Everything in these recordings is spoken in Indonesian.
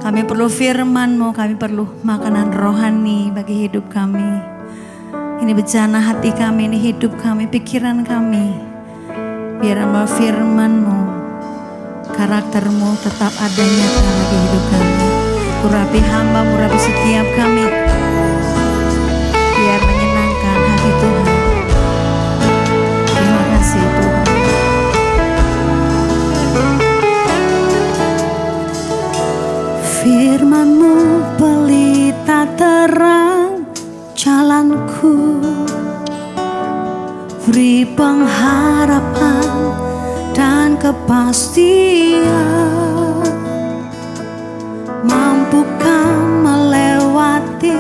Kami perlu firman-Mu, kami perlu makanan rohani bagi hidup kami. Ini bejana hati kami, ini hidup kami, pikiran kami. Biar melalui firman-Mu, karakter-Mu tetap ada nyata bagi hidup kami. Urapi hamba-Mu, urapi setiap kami. Biar menyenangkan hati Tuhan. Terima kasih Tuhan. Firman-Mu pelita terang jalanku, beri pengharapan dan kepastian, mampukan melewati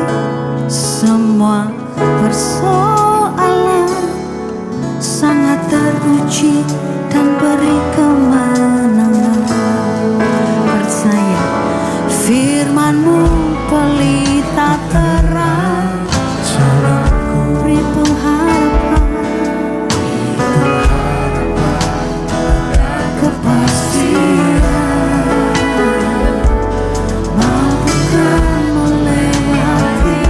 semua persoalan, sangat teruji dan beri kemenangan. Percaya firman-Mu pelita terang jalanku, beri pengharapan, kepastian, mampukan melewati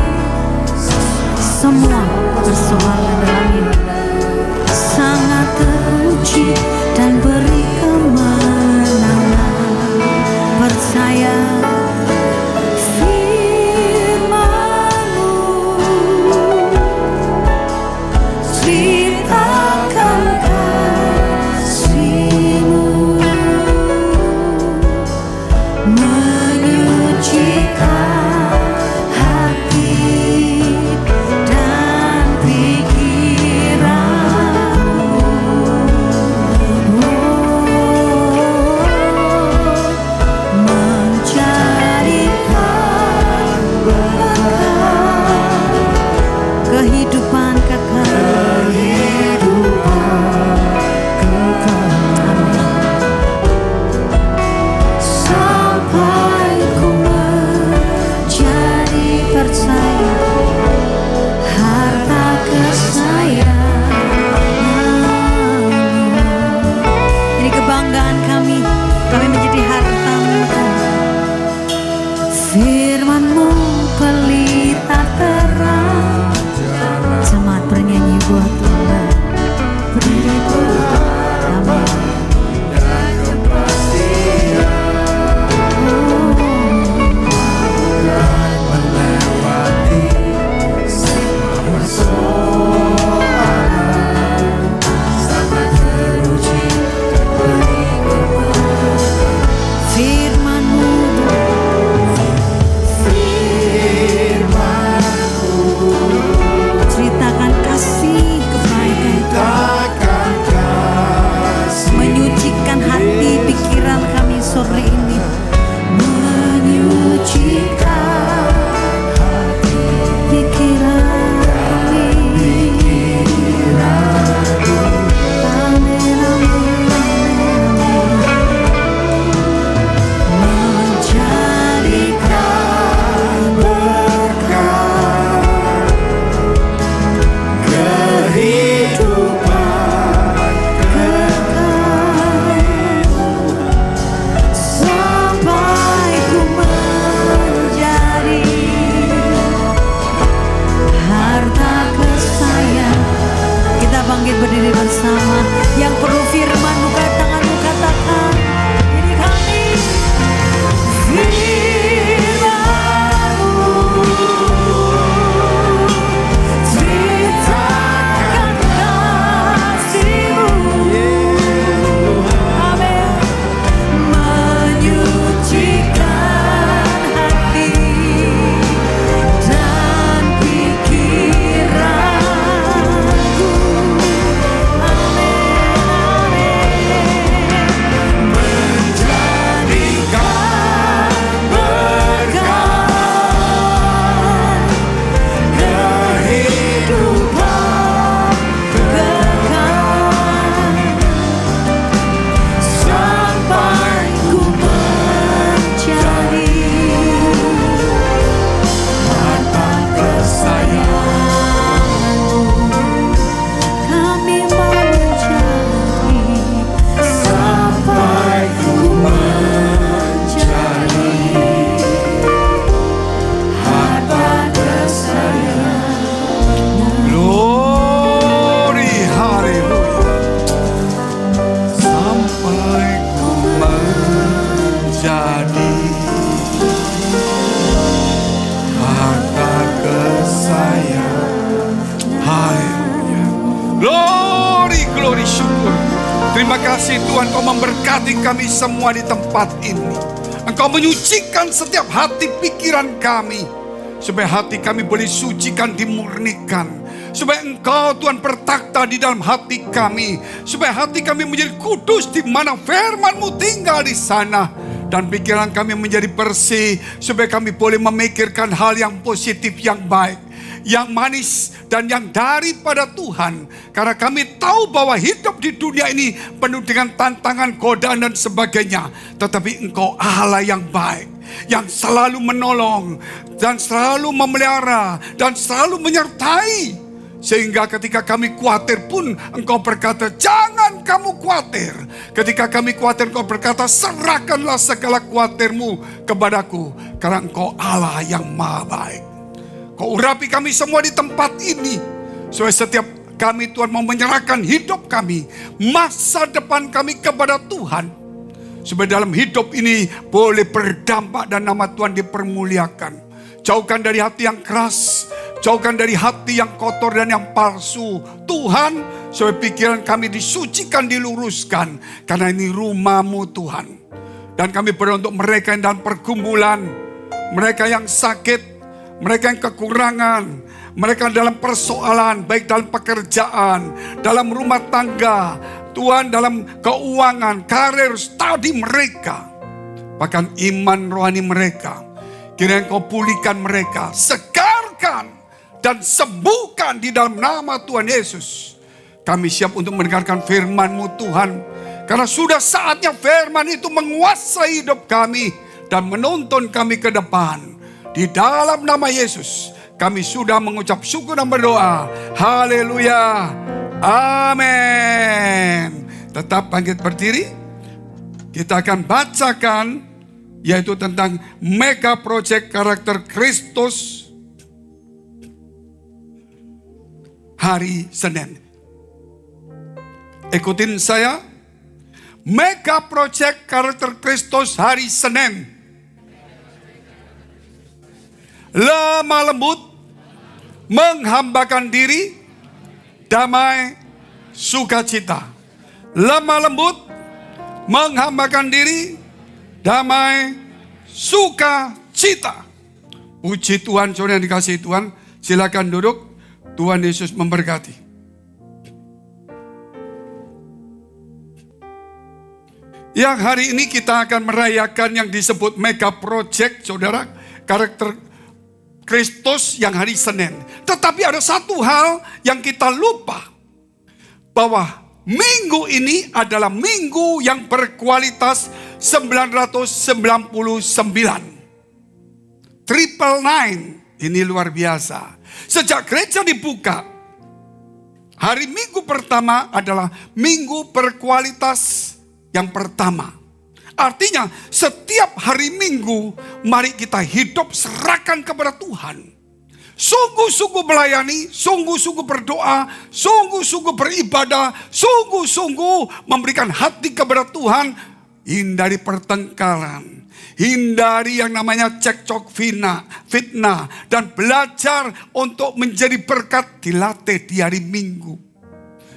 semua persoalan dalam hidup, sangat teruji dan beri kemenangan. memberkati kami semua di tempat ini. Engkau menyucikan setiap hati pikiran kami, supaya hati kami boleh sucikan, dimurnikan. Supaya Engkau Tuhan bertakhta di dalam hati kami. Supaya hati kami menjadi kudus di mana firman-Mu tinggal di sana. Dan pikiran kami menjadi bersih. Supaya kami boleh memikirkan hal yang positif, yang baik, yang manis, dan yang daripada Tuhan. Karena kami tahu bahwa hidup di dunia ini penuh dengan tantangan, godaan, dan sebagainya. Tetapi Engkau Allah yang baik, yang selalu menolong, dan selalu memelihara, dan selalu menyertai. Sehingga ketika kami khawatir pun Engkau berkata, jangan kamu khawatir. Ketika kami khawatir, Engkau berkata, serahkanlah segala khawatirmu kepadaku. Karena Engkau Allah yang maha baik. Kau urapi kami semua di tempat ini. Supaya setiap kami Tuhan mau menyerahkan hidup kami, masa depan kami kepada Tuhan. Supaya dalam hidup ini boleh berdampak dan nama Tuhan dipermuliakan. Jauhkan dari hati yang keras, jauhkan dari hati yang kotor dan yang palsu. Tuhan, supaya pikiran kami disucikan, diluruskan. Karena ini rumah-Mu Tuhan. Dan kami berdoa untuk mereka yang dalam pergumulan, mereka yang sakit, mereka yang kekurangan, mereka dalam persoalan, baik dalam pekerjaan, dalam rumah tangga, Tuhan dalam keuangan, karir, studi mereka. Bahkan iman rohani mereka. Kiranya Engkau pulihkan mereka, segarkan dan sembuhkan di dalam nama Tuhan Yesus. Kami siap untuk mendengarkan firman-Mu Tuhan. Karena sudah saatnya firman itu menguasai hidup kami dan menuntun kami ke depan. Di dalam nama Yesus kami sudah mengucap syukur dan berdoa. Haleluya. Amin. Tetap bangkit berdiri. Kita akan bacakan yaitu tentang mega project karakter Kristus hari Senin. Ikutin saya. Mega project karakter Kristus hari Senin. Lemah lembut, menghambakan diri, damai, sukacita. Lemah lembut, menghambakan diri, damai, sukacita. Puji Tuhan, saudara yang dikasihi Tuhan. Silakan duduk. Tuhan Yesus memberkati. Yang hari ini kita akan merayakan yang disebut mega project, saudara, karakter Kristus yang hari Senin. Tetapi ada satu hal yang kita lupa, bahwa minggu ini adalah minggu yang berkualitas 999. Triple Nine. Ini luar biasa. Sejak gereja dibuka, hari Minggu pertama adalah minggu berkualitas yang pertama. Artinya setiap hari Minggu mari kita hidup serahkan kepada Tuhan. Sungguh-sungguh melayani, sungguh-sungguh berdoa, sungguh-sungguh beribadah, sungguh-sungguh memberikan hati kepada Tuhan. Hindari pertengkaran, hindari yang namanya cekcok fitnah, dan belajar untuk menjadi berkat dilatih di hari Minggu.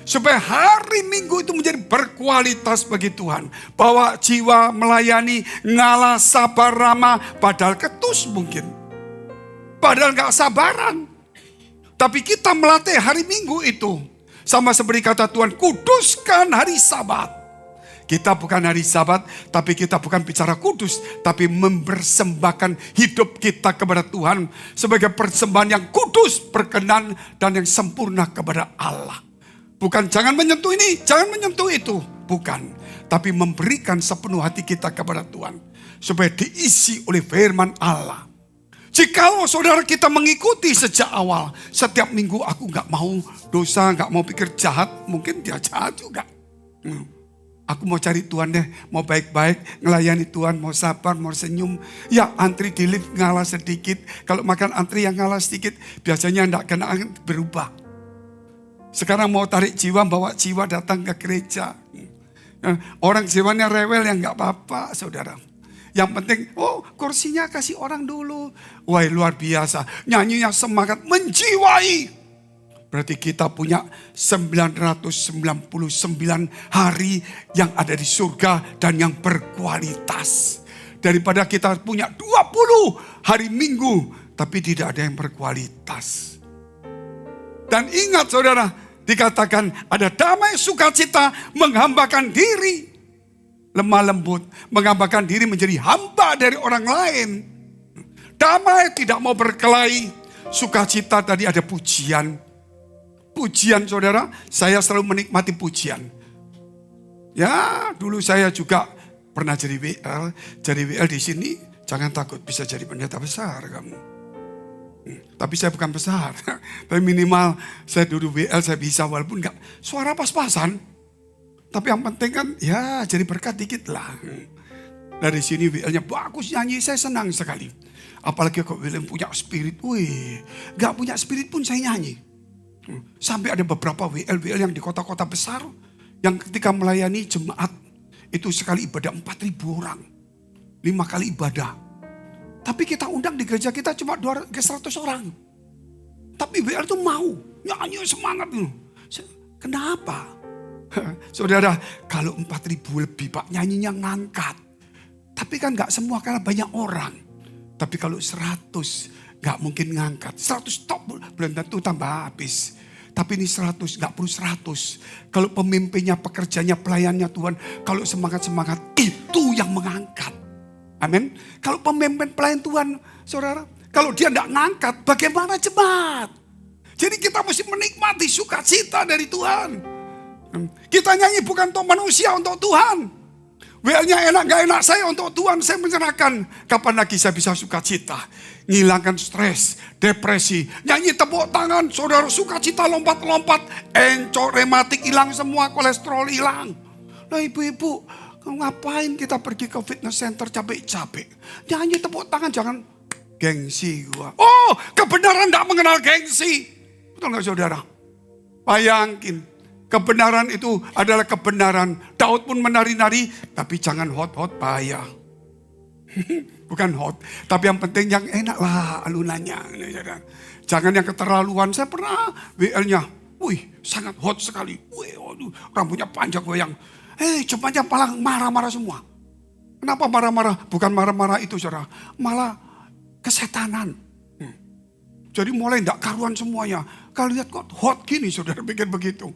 Supaya hari Minggu itu menjadi berkualitas bagi Tuhan. Bawa jiwa melayani, ngalah, sabar, ramah, padahal ketus mungkin. Padahal gak sabaran. Tapi kita melatih hari Minggu itu. Sama seperti kata Tuhan, kuduskan hari Sabat. Kita bukan hari Sabat, tapi kita bukan bicara kudus, tapi mempersembahkan hidup kita kepada Tuhan sebagai persembahan yang kudus, berkenan, dan yang sempurna kepada Allah. Bukan jangan menyentuh ini, jangan menyentuh itu. Bukan, tapi memberikan sepenuh hati kita kepada Tuhan. Supaya diisi oleh firman Allah. Jikalau saudara kita mengikuti sejak awal, setiap minggu aku gak mau dosa, gak mau pikir jahat, mungkin dia jahat juga. Aku mau cari Tuhan deh, mau baik-baik, ngelayani Tuhan, mau sabar, mau senyum. Ya antri di lift ngalah sedikit, kalau makan antri yang ngalah sedikit, biasanya enggak kena berubah. Sekarang mau tarik jiwa, bawa jiwa datang ke gereja. Orang jiwanya rewel yang enggak apa-apa saudara. Yang penting, kursinya kasih orang dulu. Wah luar biasa, nyanyinya semangat, menjiwai. Berarti kita punya 999 hari yang ada di surga dan yang berkualitas. Daripada kita punya 20 hari Minggu tapi tidak ada yang berkualitas. Dan ingat saudara, dikatakan ada damai sukacita menghambakan diri. Lemah lembut, menghambakan diri menjadi hamba dari orang lain. Damai, tidak mau berkelahi. Sukacita tadi ada pujian. Pujian saudara, saya selalu menikmati pujian. Ya, dulu saya juga pernah jadi WL. Jadi WL di sini, jangan takut bisa jadi pendeta besar kamu. Tapi saya bukan besar. Tapi minimal saya dulu WL saya bisa walaupun enggak suara pas-pasan. Tapi yang penting kan ya jadi berkat dikit lah. Dari sini WL-nya bagus nyanyi, saya senang sekali. Apalagi kok WL punya spirit. Wih, gak punya spirit pun saya nyanyi. Sampai ada beberapa WL yang di kota-kota besar yang ketika melayani jemaat itu sekali ibadah 4.000 orang. 5 kali ibadah. Tapi kita undang di gereja kita cuma 100 orang. Tapi WL itu mau nyanyi semangat. Kenapa? Saudara, kalau 4.000 lebih Pak nyanyinya ngangkat. Tapi kan gak semua karena banyak orang. Tapi kalau 100 gak mungkin ngangkat. 100 top belum tentu tambah habis. Tapi ini 100, gak perlu 100. Kalau pemimpinnya, pekerjanya, pelayannya Tuhan. Kalau semangat-semangat itu yang mengangkat. Amin. Kalau pemimpin pelayan Tuhan, saudara. Kalau dia gak ngangkat, bagaimana jemaat? Jadi kita mesti menikmati sukacita dari Tuhan. Kita nyanyi bukan untuk manusia, untuk Tuhan. WL-nya enak gak enak, saya untuk Tuhan saya menyerahkan. Kapan lagi saya bisa sukacita? Ngilangkan stres, depresi. Nyanyi tepuk tangan, saudara sukacita lompat-lompat. Encok rematik hilang semua, kolesterol hilang. Nah ibu-ibu, ngapain kita pergi ke fitness center capek-capek? Nyanyi tepuk tangan, jangan gengsi gua. Oh, kebenaran gak mengenal gengsi. Betul gak saudara? Bayangin. Kebenaran itu adalah kebenaran. Daud pun menari-nari, tapi jangan hot-hot bahaya. Bukan hot, tapi yang penting yang enak lah alunannya. Jangan yang keterlaluan. Saya pernah WL-nya, wih sangat hot sekali. Wih, aduh, rambutnya panjang goyang. Jemaatnya malah marah-marah semua. Kenapa marah-marah? Bukan marah-marah itu saudara, malah kesetanan. Jadi mulai enggak karuan semuanya. Kalau lihat kok hot gini saudara pikir begitu.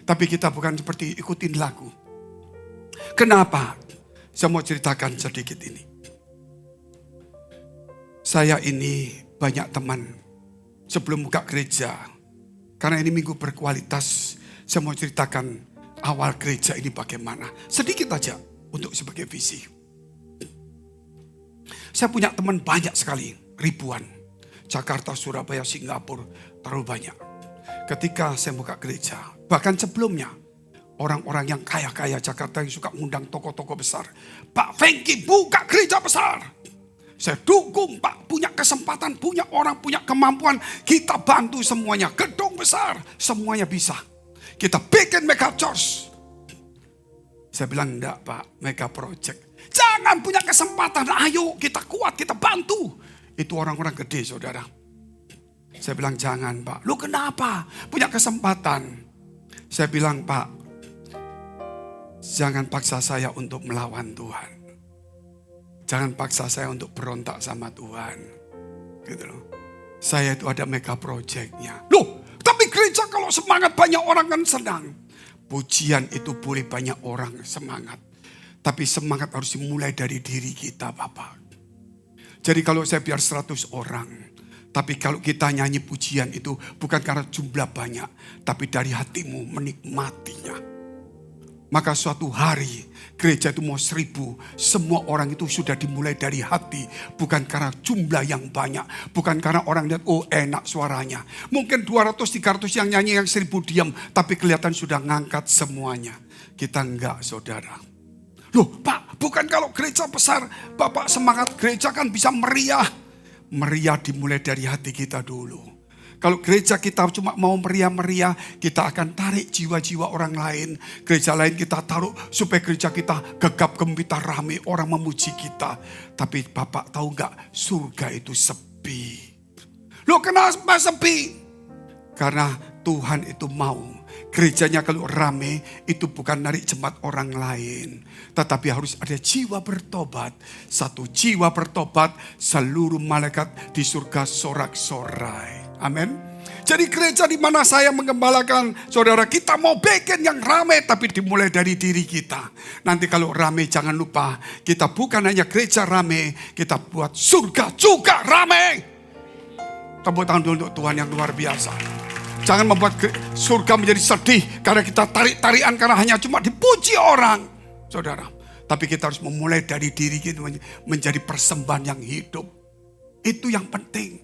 Tapi kita bukan seperti ikutin lagu. Kenapa? Saya mau ceritakan sedikit ini. Saya ini banyak teman sebelum buka gereja. Karena ini minggu berkualitas. Saya mau ceritakan awal gereja ini bagaimana. Sedikit aja untuk sebagai visi. Saya punya teman banyak sekali. Ribuan. Jakarta, Surabaya, Singapura. Terlalu banyak. Ketika saya buka gereja, bahkan sebelumnya, orang-orang yang kaya-kaya Jakarta yang suka ngundang tokoh-tokoh besar. Pak Fengki buka gereja besar. Saya dukung Pak, punya kesempatan, punya orang, punya kemampuan. Kita bantu semuanya, gedung besar, semuanya bisa. Kita bikin mega church. Saya bilang enggak Pak, mega project. Jangan punya kesempatan, ayo kita kuat, kita bantu. Itu orang-orang gede saudara. Saya bilang jangan Pak. Lu kenapa? Punya kesempatan. Saya bilang Pak, jangan paksa saya untuk melawan Tuhan. Jangan paksa saya untuk berontak sama Tuhan. Gitu loh. Saya itu ada mega projectnya. Loh, tapi gereja kalau semangat banyak orang kan senang. Pujian itu boleh banyak orang semangat. Tapi semangat harus dimulai dari diri kita Bapak. Jadi kalau saya biar 100 orang. Tapi kalau kita nyanyi pujian itu bukan karena jumlah banyak. Tapi dari hatimu menikmatinya. Maka suatu hari gereja itu mau 1000. Semua orang itu sudah dimulai dari hati. Bukan karena jumlah yang banyak. Bukan karena orang lihat oh enak suaranya. Mungkin 200-300 yang nyanyi yang 1000 diam. Tapi kelihatan sudah ngangkat semuanya. Kita enggak saudara. Loh Pak bukan kalau gereja besar. Bapak semangat gereja kan bisa meriah. Meriah dimulai dari hati kita dulu. Kalau gereja kita cuma mau meriah-meriah, kita akan tarik jiwa-jiwa orang lain. Gereja lain kita taruh supaya gereja kita gegap gempita rame, orang memuji kita. Tapi Bapak tahu gak, surga itu sepi. Loh kenapa sepi? Karena Tuhan itu mau gerejanya kalau rame itu bukan narik jemaat orang lain. Tetapi harus ada jiwa bertobat. Satu jiwa bertobat, seluruh malaikat di surga sorak-sorai. Amin. Jadi gereja di mana saya mengembalakan, saudara, kita mau bikin yang rame tapi dimulai dari diri kita. Nanti kalau rame jangan lupa, kita bukan hanya gereja rame, kita buat surga juga rame. Tepuk tangan dulu untuk Tuhan yang luar biasa. Jangan membuat surga menjadi sedih karena kita tarik-tarian karena hanya cuma dipuji orang, saudara. Tapi kita harus memulai dari diri kita menjadi persembahan yang hidup. Itu yang penting.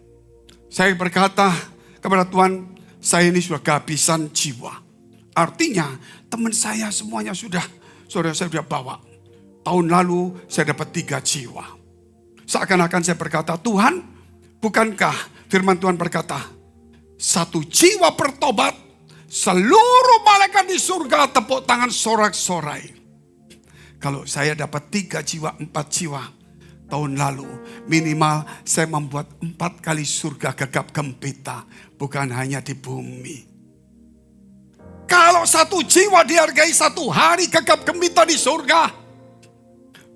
Saya berkata kepada Tuhan, saya ini sudah kehabisan jiwa. Artinya teman saya semuanya sudah, saudara, saya sudah bawa. Tahun lalu saya dapat 3 jiwa. Seakan-akan saya berkata, Tuhan, bukankah firman Tuhan berkata, 1 jiwa bertobat, seluruh malaikat di surga tepuk tangan sorak-sorai. Kalau saya dapat 3 jiwa, 4 jiwa tahun lalu, minimal saya membuat 4 kali surga gegap gempita, bukan hanya di bumi. Kalau 1 jiwa dihargai 1 hari gegap gempita di surga,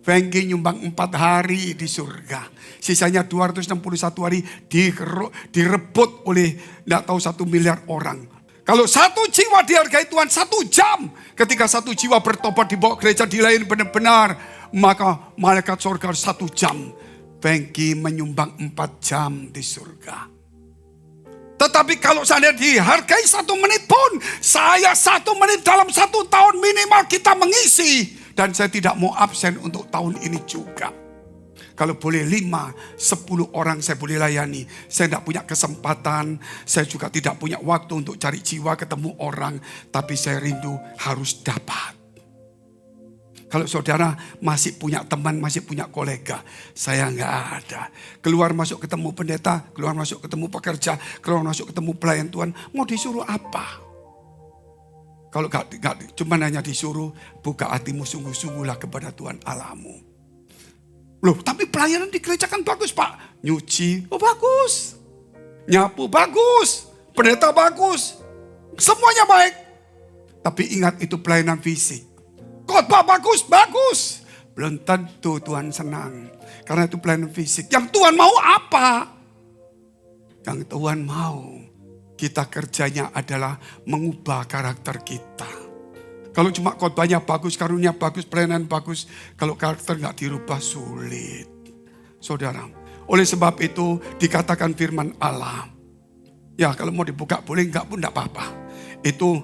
Frankie nyumbang 4 hari di surga. Sisanya 261 hari direbut oleh tidak tahu 1 miliar orang. Kalau 1 jiwa dihargai Tuhan 1 jam. Ketika 1 jiwa bertobat dibawa gereja dilayani benar-benar, maka malaikat surga 1 jam. Frankie menyumbang 4 jam di surga. Tetapi kalau saya dihargai 1 menit pun, saya 1 menit dalam 1 tahun minimal kita mengisi. Dan saya tidak mau absen untuk tahun ini juga. Kalau boleh 5-10 orang saya boleh layani. Saya tidak punya kesempatan. Saya juga tidak punya waktu untuk cari jiwa, ketemu orang. Tapi saya rindu harus dapat. Kalau saudara masih punya teman, masih punya kolega. Saya nggak ada. Keluar masuk ketemu pendeta, keluar masuk ketemu pekerja, keluar masuk ketemu pelayan Tuhan. Mau disuruh apa? Kalau gak cuma hanya disuruh, buka hatimu sungguh-sungguhlah kepada Tuhan Allahmu. Loh, tapi pelayanan di gereja kan bagus, Pak. Nyuci, oh bagus. Nyapu, bagus. Pendeta, bagus. Semuanya baik. Tapi ingat itu pelayanan fisik. Khotbah bagus, bagus. Belum tentu Tuhan senang. Karena itu pelayanan fisik. Yang Tuhan mau apa? Yang Tuhan mau, kita kerjanya adalah mengubah karakter kita. Kalau cuma khotbahnya bagus, karunia bagus, pelayanan bagus. Kalau karakter nggak dirubah sulit. Saudara, oleh sebab itu dikatakan firman Allah. Ya kalau mau dibuka boleh, enggak pun enggak apa-apa. Itu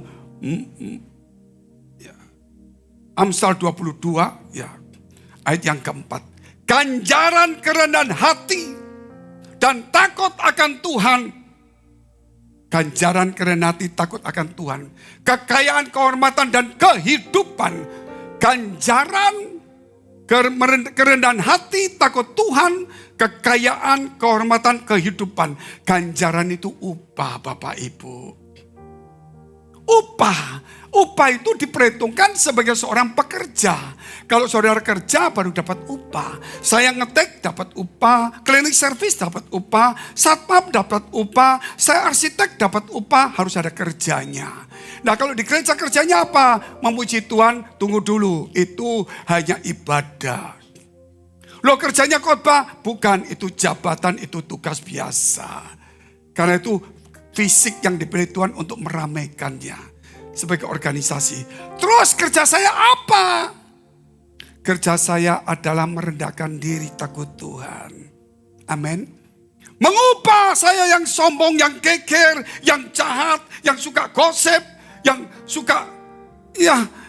Amsal 22 ya, ayat yang keempat. Ganjaran kerendahan hati dan takut akan Tuhan. Ganjaran kerendahan hati, takut akan Tuhan. Kekayaan, kehormatan dan kehidupan. Ganjaran kerendahan hati, takut Tuhan. Kekayaan, kehormatan, kehidupan. Ganjaran itu upah, Bapak Ibu. Upah itu diperhitungkan sebagai seorang pekerja. Kalau saudara kerja baru dapat upah. Saya ngetek dapat upah, cleaning service dapat upah, satpam dapat upah, saya arsitek dapat upah, harus ada kerjanya. Nah kalau di gereja kerjanya apa? Memuji Tuhan, tunggu dulu, itu hanya ibadah. Loh kerjanya khotbah? Bukan, itu jabatan, itu tugas biasa. Karena itu fisik yang dipilih Tuhan untuk meramaikannya sebagai organisasi. Terus kerja saya apa? Kerja saya adalah merendahkan diri takut Tuhan. Amin. Mengubah saya yang sombong, yang geger, yang jahat, yang suka gosip, yang suka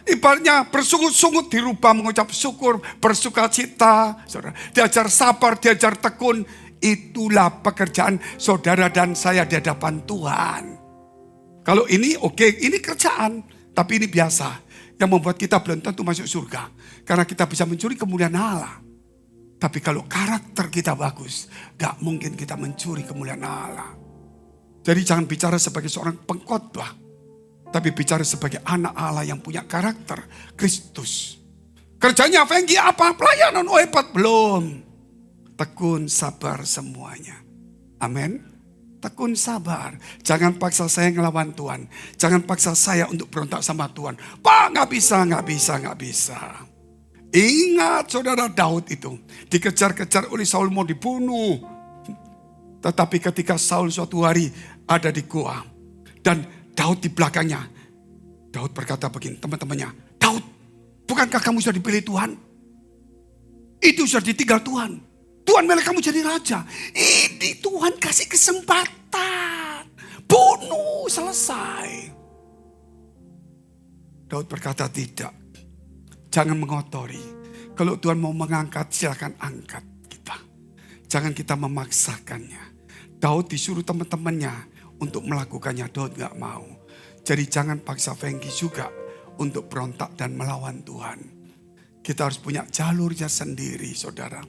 ibaratnya bersungut-sungut dirubah mengucap syukur, bersuka cita. Saudara, diajar sabar, diajar tekun. Itulah pekerjaan saudara dan saya di hadapan Tuhan. Kalau ini oke, ini kerjaan. Tapi ini biasa. Yang membuat kita belum tentu masuk surga. Karena kita bisa mencuri kemuliaan Allah. Tapi kalau karakter kita bagus, gak mungkin kita mencuri kemuliaan Allah. Jadi jangan bicara sebagai seorang pengkhotbah. Tapi bicara sebagai anak Allah yang punya karakter Kristus. Kerjanya Frankie apa? Pelayanan, hebat. Belum. Tekun, sabar semuanya. Amin. tekun sabar. Jangan paksa saya ngelawan Tuhan. Jangan paksa saya untuk berontak sama Tuhan. Pak, nggak bisa. Ingat saudara, Daud itu dikejar-kejar oleh Saul, mau dibunuh. Tetapi ketika Saul suatu hari ada di gua dan Daud di belakangnya, Daud berkata begini, teman-temannya, Daud, bukankah kamu sudah dipilih Tuhan? Itu sudah ditinggal Tuhan. Tuhan milih kamu jadi raja. Ini Tuhan kasih kesempatan. Bunuh, selesai. Daud berkata tidak. Jangan mengotori. Kalau Tuhan mau mengangkat, silakan angkat kita. Jangan kita memaksakannya. Daud disuruh teman-temannya untuk melakukannya. Daud gak mau. Jadi jangan paksa Fengki juga untuk berontak dan melawan Tuhan. Kita harus punya jalurnya sendiri, saudara.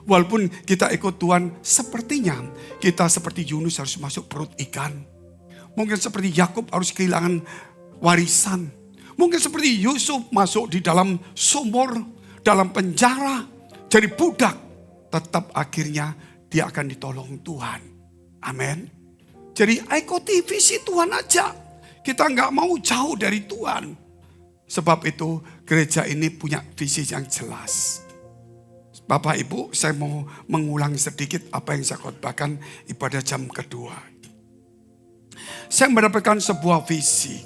Walaupun kita ikut Tuhan, sepertinya kita seperti Yunus harus masuk perut ikan. Mungkin seperti Yakub harus kehilangan warisan. Mungkin seperti Yusuf masuk di dalam sumur, dalam penjara, jadi budak. Tetap akhirnya dia akan ditolong Tuhan. Amin. Jadi ikuti visi Tuhan aja. Kita nggak mau jauh dari Tuhan. Sebab itu gereja ini punya visi yang jelas. Bapak Ibu, saya mau mengulang sedikit apa yang saya khotbahkan ibadah jam kedua. Saya mendapatkan sebuah visi.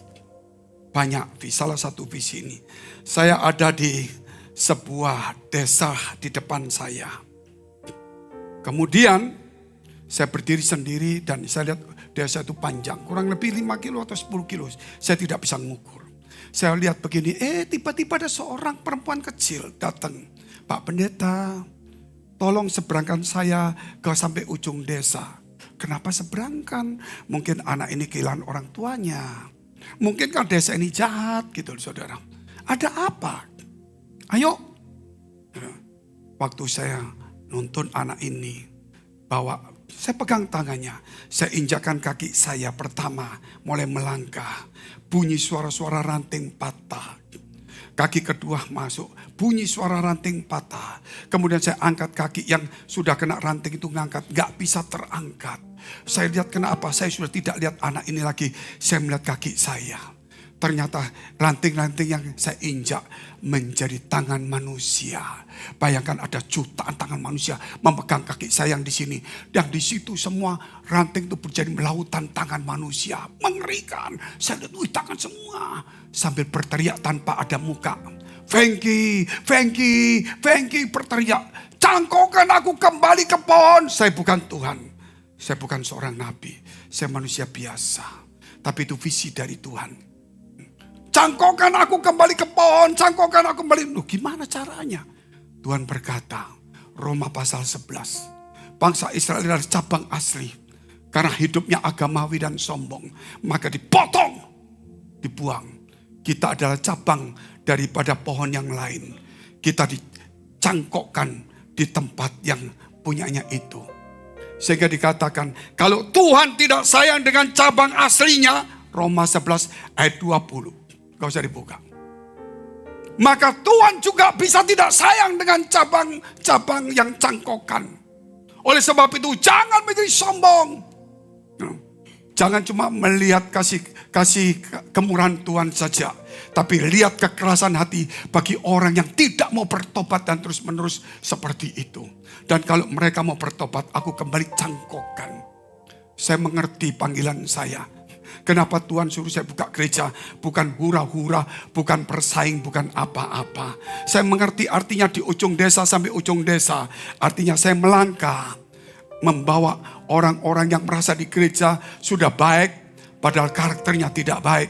Banyak visi, salah satu visi ini. Saya ada di sebuah desa di depan saya. Kemudian saya berdiri sendiri dan saya lihat desa itu panjang. Kurang lebih 5 kilo atau 10 kilo. Saya tidak bisa mengukur. Saya lihat begini, tiba-tiba ada seorang perempuan kecil datang. Pak Pendeta, tolong seberangkan saya ke sampai ujung desa. Kenapa seberangkan? Mungkin anak ini kehilangan orang tuanya. Mungkin kan desa ini jahat gitu saudara. Ada apa? Ayo. Waktu saya nuntun anak ini, saya pegang tangannya. Saya injakan kaki saya pertama, mulai melangkah. Bunyi suara-suara ranting patah. Kaki kedua masuk, bunyi suara ranting patah. Kemudian saya angkat kaki yang sudah kena ranting itu ngangkat. Gak bisa terangkat. Saya lihat kenapa, saya sudah tidak lihat anak ini lagi. Saya melihat kaki saya. Ternyata ranting-ranting yang saya injak menjadi tangan manusia. Bayangkan ada jutaan tangan manusia memegang kaki saya yang di sini. Dan di situ semua ranting itu menjadi lautan tangan manusia. Mengerikan. Saya lihat, tangan semua. Sambil berteriak tanpa ada muka. Fengki berteriak. Cangkokkan aku kembali ke pohon. Saya bukan Tuhan. Saya bukan seorang nabi. Saya manusia biasa. Tapi itu visi dari Tuhan. Cangkokkan aku kembali ke pohon, cangkokkan aku kembali. Loh, gimana caranya? Tuhan berkata, Roma pasal 11. Bangsa Israel adalah cabang asli. Karena hidupnya agamawi dan sombong. Maka dipotong, dibuang. Kita adalah cabang daripada pohon yang lain. Kita dicangkokkan di tempat yang punyanya itu. Sehingga dikatakan, kalau Tuhan tidak sayang dengan cabang aslinya, Roma 11 ayat 20. Gak usah dibuka. Maka Tuhan juga bisa tidak sayang dengan cabang-cabang yang cangkokan. Oleh sebab itu jangan menjadi sombong. Jangan cuma melihat kasih kemurahan Tuhan saja. Tapi lihat kekerasan hati bagi orang yang tidak mau bertobat dan terus menerus seperti itu. Dan kalau mereka mau bertobat, aku kembali cangkokkan. Saya mengerti panggilan saya. Kenapa Tuhan suruh saya buka gereja? Bukan hura-hura, bukan persaing, bukan apa-apa. Saya mengerti artinya di ujung desa sampai ujung desa. Artinya saya melangkah. Membawa orang-orang yang merasa di gereja sudah baik. Padahal karakternya tidak baik.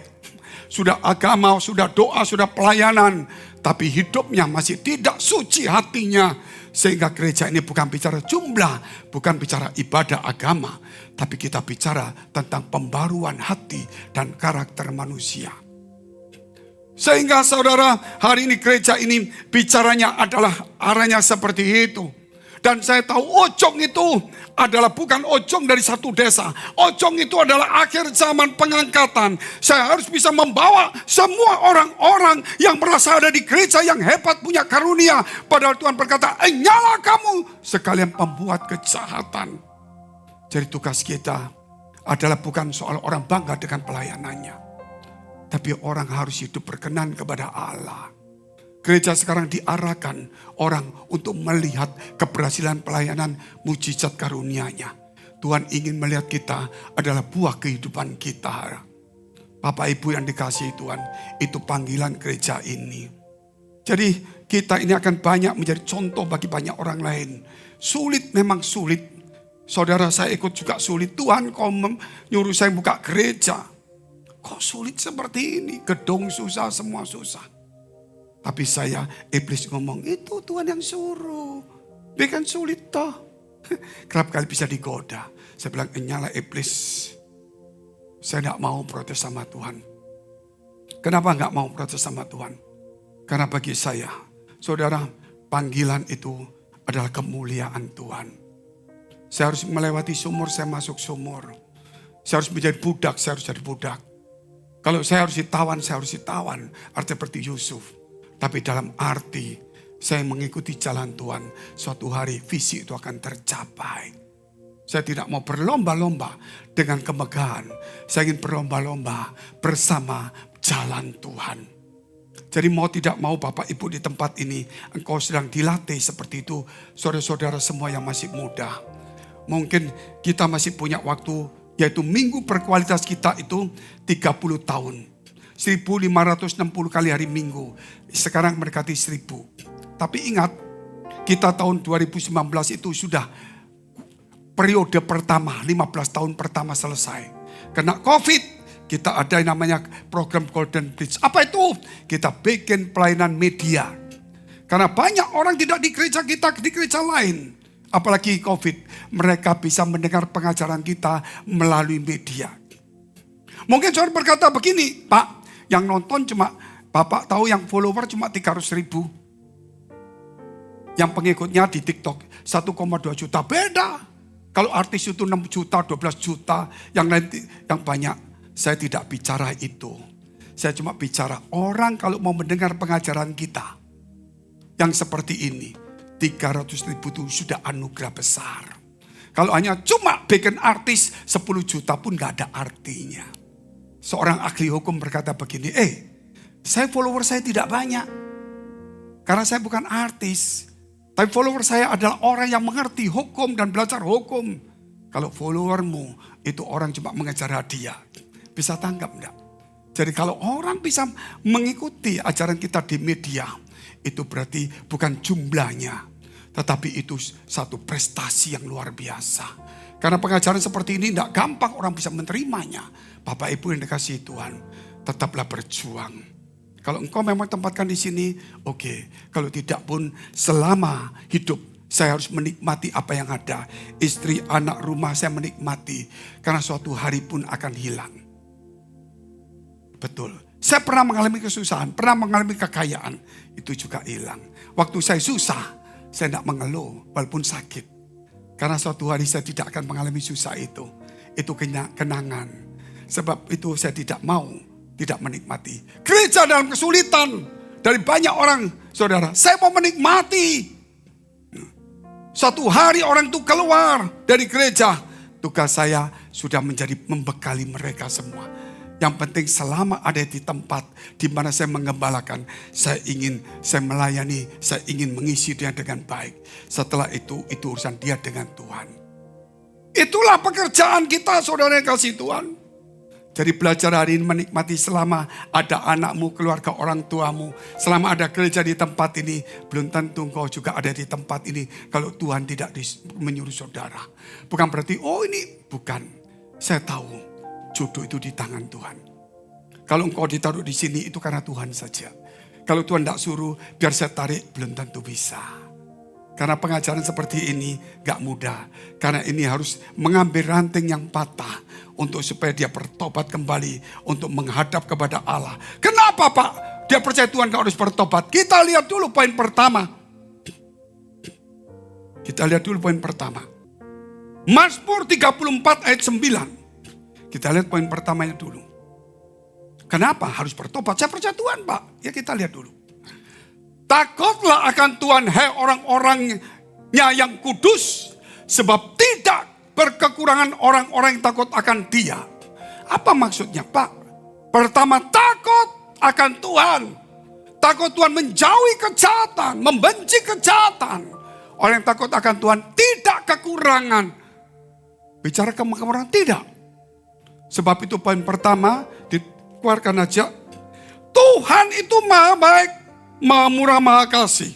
Sudah agama, sudah doa, sudah pelayanan. Tapi hidupnya masih tidak suci hatinya. Sehingga gereja ini bukan bicara jumlah, bukan bicara ibadah agama. Tapi kita bicara tentang pembaruan hati dan karakter manusia. Sehingga saudara, hari ini gereja ini bicaranya adalah arahnya seperti itu. Dan saya tahu Ojong itu adalah bukan Ojong dari satu desa. Ojong itu adalah akhir zaman pengangkatan. Saya harus bisa membawa semua orang-orang yang merasa ada di gereja yang hebat punya karunia. Padahal Tuhan berkata, nyala kamu sekalian pembuat kejahatan. Jadi tugas kita adalah bukan soal orang bangga dengan pelayanannya. Tapi orang harus hidup berkenan kepada Allah. Gereja sekarang diarahkan orang untuk melihat keberhasilan pelayanan mujizat karunia-Nya. Tuhan ingin melihat kita adalah buah kehidupan kita. Bapak Ibu yang dikasihi Tuhan, itu panggilan gereja ini. Jadi kita ini akan banyak menjadi contoh bagi banyak orang lain. Sulit, memang sulit. Saudara, saya ikut juga sulit. Tuhan kau nyuruh saya buka gereja. Kok sulit seperti ini? Gedung susah, semua susah. Tapi iblis ngomong, itu Tuhan yang suruh. Bikin sulit toh. Kerap kali bisa digoda. Saya bilang, nyala iblis. Saya tidak mau protes sama Tuhan. Kenapa nggak mau protes sama Tuhan? Karena bagi saya, saudara, panggilan itu adalah kemuliaan Tuhan. Saya harus melewati sumur, saya masuk sumur. Saya harus menjadi budak, saya harus jadi budak. Kalau saya harus ditawan, saya harus ditawan. Artinya seperti Yusuf. Tapi dalam arti saya mengikuti jalan Tuhan. Suatu hari visi itu akan tercapai. Saya tidak mau berlomba-lomba dengan kemegahan. Saya ingin berlomba-lomba bersama jalan Tuhan. Jadi mau tidak mau Bapak Ibu di tempat ini, engkau sedang dilatih seperti itu. Saudara-saudara semua yang masih muda. Mungkin kita masih punya waktu, yaitu minggu berkualitas kita itu 30 tahun. 1560 kali hari minggu. Sekarang mendekati 1000. Tapi ingat, kita tahun 2019 itu sudah periode pertama, 15 tahun pertama selesai. Kena COVID, kita ada yang namanya program Golden Bridge. Apa itu? Kita bikin pelayanan media. Karena banyak orang tidak di gereja kita, di gereja lain. Apalagi COVID, mereka bisa mendengar pengajaran kita melalui media. Mungkin saudara berkata begini, Pak, yang nonton cuma, Bapak tahu yang follower cuma 300.000. Yang pengikutnya di TikTok 1,2 juta, beda. Kalau artis itu 6 juta, 12 juta, yang lain yang banyak. Saya tidak bicara itu. Saya cuma bicara orang kalau mau mendengar pengajaran kita. Yang seperti ini. 300.000 itu sudah anugerah besar. Kalau hanya cuma bikin artis 10 juta pun gak ada artinya. Seorang ahli hukum berkata begini, saya follower saya tidak banyak. Karena saya bukan artis. Tapi follower saya adalah orang yang mengerti hukum dan belajar hukum. Kalau followermu itu orang cuma mengejar hadiah. Bisa tanggap enggak? Jadi kalau orang bisa mengikuti ajaran kita di media, itu berarti bukan jumlahnya. Tetapi itu satu prestasi yang luar biasa. Karena pengajaran seperti ini tidak gampang orang bisa menerimanya. Bapak Ibu yang dikasihi Tuhan, tetaplah berjuang. Kalau engkau memang tempatkan di sini, oke. Kalau tidak pun selama hidup saya harus menikmati apa yang ada. Istri, anak, rumah saya menikmati. Karena suatu hari pun akan hilang. Betul. Saya pernah mengalami kesusahan, pernah mengalami kekayaan. Itu juga hilang. Waktu saya susah, saya tidak mengeluh walaupun sakit. Karena suatu hari saya tidak akan mengalami susah itu. Itu kenangan. Sebab itu saya tidak mau. Tidak menikmati. Gereja dalam kesulitan. Dari banyak orang. Saudara, saya mau menikmati. Suatu hari orang itu keluar dari gereja. Tugas saya sudah menjadi membekali mereka semua. Yang penting selama ada di tempat di mana saya mengembalakan. Saya melayani. Saya ingin mengisi dia dengan baik. Setelah itu urusan dia dengan Tuhan. Itulah pekerjaan kita, saudara yang kasih Tuhan. Jadi belajar hari ini menikmati selama ada anakmu, keluarga orang tuamu. Selama ada gereja di tempat ini. Belum tentu engkau juga ada di tempat ini. Kalau Tuhan tidak menyuruh saudara. Bukan berarti, ini bukan. Saya tahu jodoh itu di tangan Tuhan. Kalau engkau ditaruh di sini itu karena Tuhan saja. Kalau Tuhan tidak suruh, biar saya tarik, belum tentu bisa. Karena pengajaran seperti ini gak mudah. Karena ini harus mengambil ranting yang patah. Untuk supaya dia bertobat kembali. Untuk menghadap kepada Allah. Kenapa Pak? Dia percaya Tuhan gak harus bertobat. Kita lihat dulu poin pertama. Mazmur 34 ayat 9. Kita lihat poin pertamanya dulu. Kenapa harus bertobat? Saya percaya Tuhan Pak. Ya kita lihat dulu. Takutlah akan Tuhan, hai orang-orangnya yang kudus. Sebab tidak berkekurangan orang-orang yang takut akan Dia. Apa maksudnya, Pak? Pertama, takut akan Tuhan. Takut Tuhan menjauhi kejahatan, membenci kejahatan. Orang yang takut akan Tuhan tidak kekurangan. Bicara kekurangan tidak. Sebab itu poin pertama dikeluarkan aja. Tuhan itu maha baik, maha murah, maha kasih.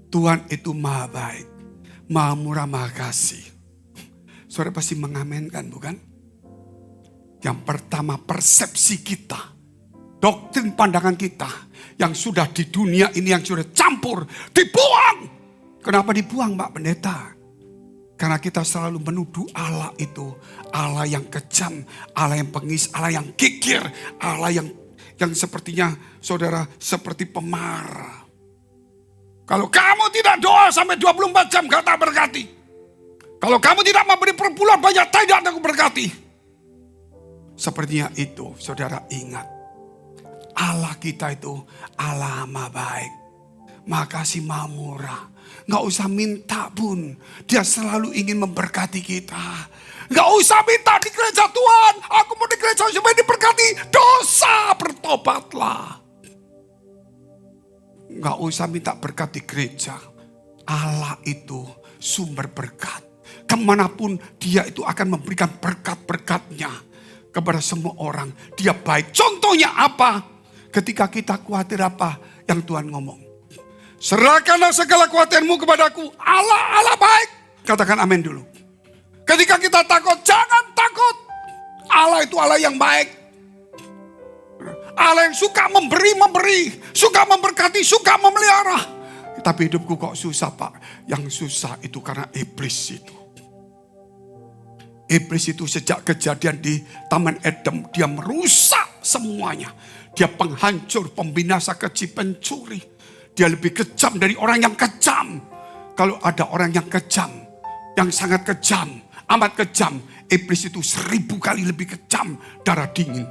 Tuhan itu maha baik, maha murah, maha kasih. Saudara pasti mengamenkan, bukan? Yang pertama, persepsi kita, doktrin pandangan kita yang sudah di dunia ini yang sudah campur, dibuang. Kenapa dibuang, Pak Pendeta? Karena kita selalu menuduh Allah itu Allah yang kejam, Allah yang pengis, Allah yang kikir, Allah yang sepertinya saudara seperti pemarah. Kalau kamu tidak doa sampai 24 jam gak tak berkati. Kalau kamu tidak memberi perpuluhan banyak tidak aku berkati. Sepertinya itu, saudara ingat. Allah kita itu Allah maha baik, maha kasih, maha murah. Gak usah minta pun, Dia selalu ingin memberkati kita. Gak usah minta di gereja Tuhan, aku mau di gereja supaya diberkati. Dosa, bertobatlah. Gak usah minta berkat di gereja. Allah itu sumber berkat. Kemanapun Dia itu akan memberikan berkat-berkatnya kepada semua orang. Dia baik. Contohnya apa? Ketika kita khawatir apa yang Tuhan ngomong? Serahkanlah segala khawatirmu kepadaku. Allah baik. Katakan amin dulu. Ketika kita takut, jangan takut. Allah itu Allah yang baik. Allah yang suka memberi, suka memberkati, suka memelihara. Tapi hidupku kok susah, Pak. Yang susah itu karena iblis itu. Iblis itu sejak kejadian di Taman Eden, dia merusak semuanya. Dia penghancur, pembinasa, keji, pencuri. Dia lebih kejam dari orang yang kejam. Kalau ada orang yang kejam, yang sangat kejam, amat kejam, iblis itu 1000 kali lebih kejam, darah dingin.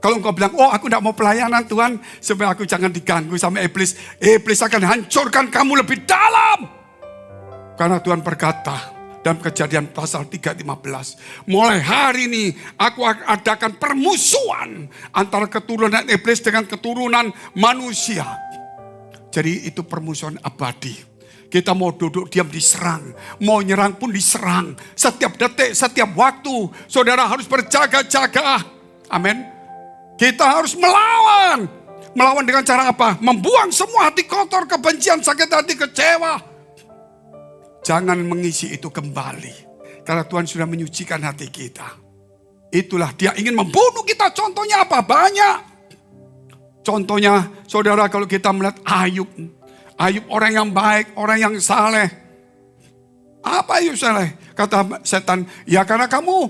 Kalau engkau bilang, oh aku tidak mau pelayanan Tuhan, supaya aku jangan diganggu sama iblis. Iblis akan hancurkan kamu lebih dalam. Karena Tuhan berkata dalam Kejadian pasal 3:15. Mulai hari ini aku akan adakan permusuhan antara keturunan iblis dengan keturunan manusia. Jadi itu permusuhan abadi. Kita mau duduk diam diserang. Mau nyerang pun diserang. Setiap detik, setiap waktu. Saudara harus berjaga-jaga. Amin. Kita harus melawan. Melawan dengan cara apa? Membuang semua hati kotor, kebencian, sakit hati, kecewa. Jangan mengisi itu kembali. Karena Tuhan sudah menyucikan hati kita. Itulah Dia ingin membunuh kita. Contohnya apa? Banyak. Contohnya saudara kalau kita melihat Ayub. Ayub orang yang baik, orang yang saleh. Apa Ayub saleh? Kata setan, ya karena kamu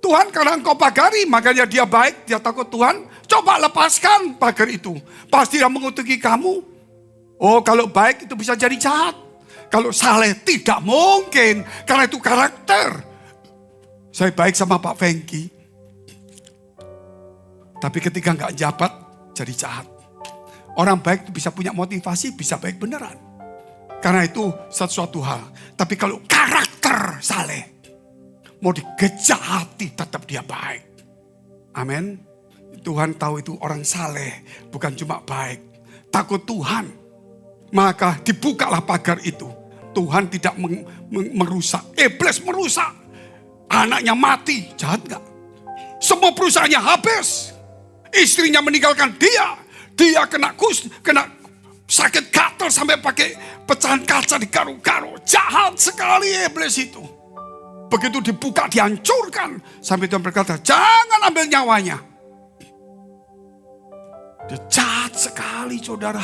Tuhan karena engkau pagari, makanya dia baik, dia takut Tuhan. Coba lepaskan pagar itu. Pasti dia mengutuki kamu. Oh kalau baik itu bisa jadi jahat. Kalau saleh tidak mungkin. Karena itu karakter. Saya baik sama Pak Fengki. Tapi ketika gak jabat, jadi jahat. Orang baik itu bisa punya motivasi, bisa baik beneran. Karena itu sesuatu hal. Tapi kalau karakter saleh, mau dikejahati tetap dia baik. Amin. Tuhan tahu itu orang saleh, bukan cuma baik. Takut Tuhan. Maka dibukalah pagar itu. Tuhan tidak merusak. Iblis merusak. Anaknya mati. Jahat gak? Semua perusahaannya habis. Istrinya meninggalkan dia. Dia kena sakit gatal sampai pakai pecahan kaca di garu-garu. Jahat sekali iblis itu. Begitu dibuka dihancurkan. Sampai Tuhan berkata jangan ambil nyawanya. Dia jahat sekali saudara.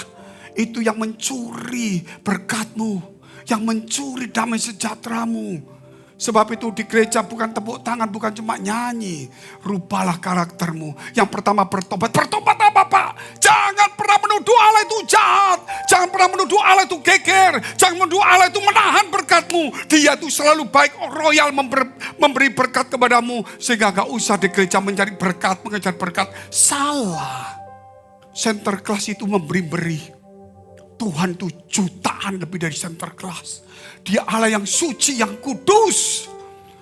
Itu yang mencuri berkatmu. Yang mencuri damai sejahteramu. Sebab itu di gereja bukan tepuk tangan, bukan cuma nyanyi. Rupalah karaktermu. Yang pertama bertobat. Bertobat apa Pak? Jangan pernah menuduh Allah itu jahat. Jangan pernah menuduh Allah itu geger. Jangan menuduh Allah itu menahan berkatmu. Dia itu selalu baik, royal memberi berkat kepadamu. Sehingga gak usah di gereja mencari berkat, mengejar berkat. Salah. Center class itu memberi-beri. Tuhan itu jutaan lebih dari center class. Dia Allah yang suci, yang kudus.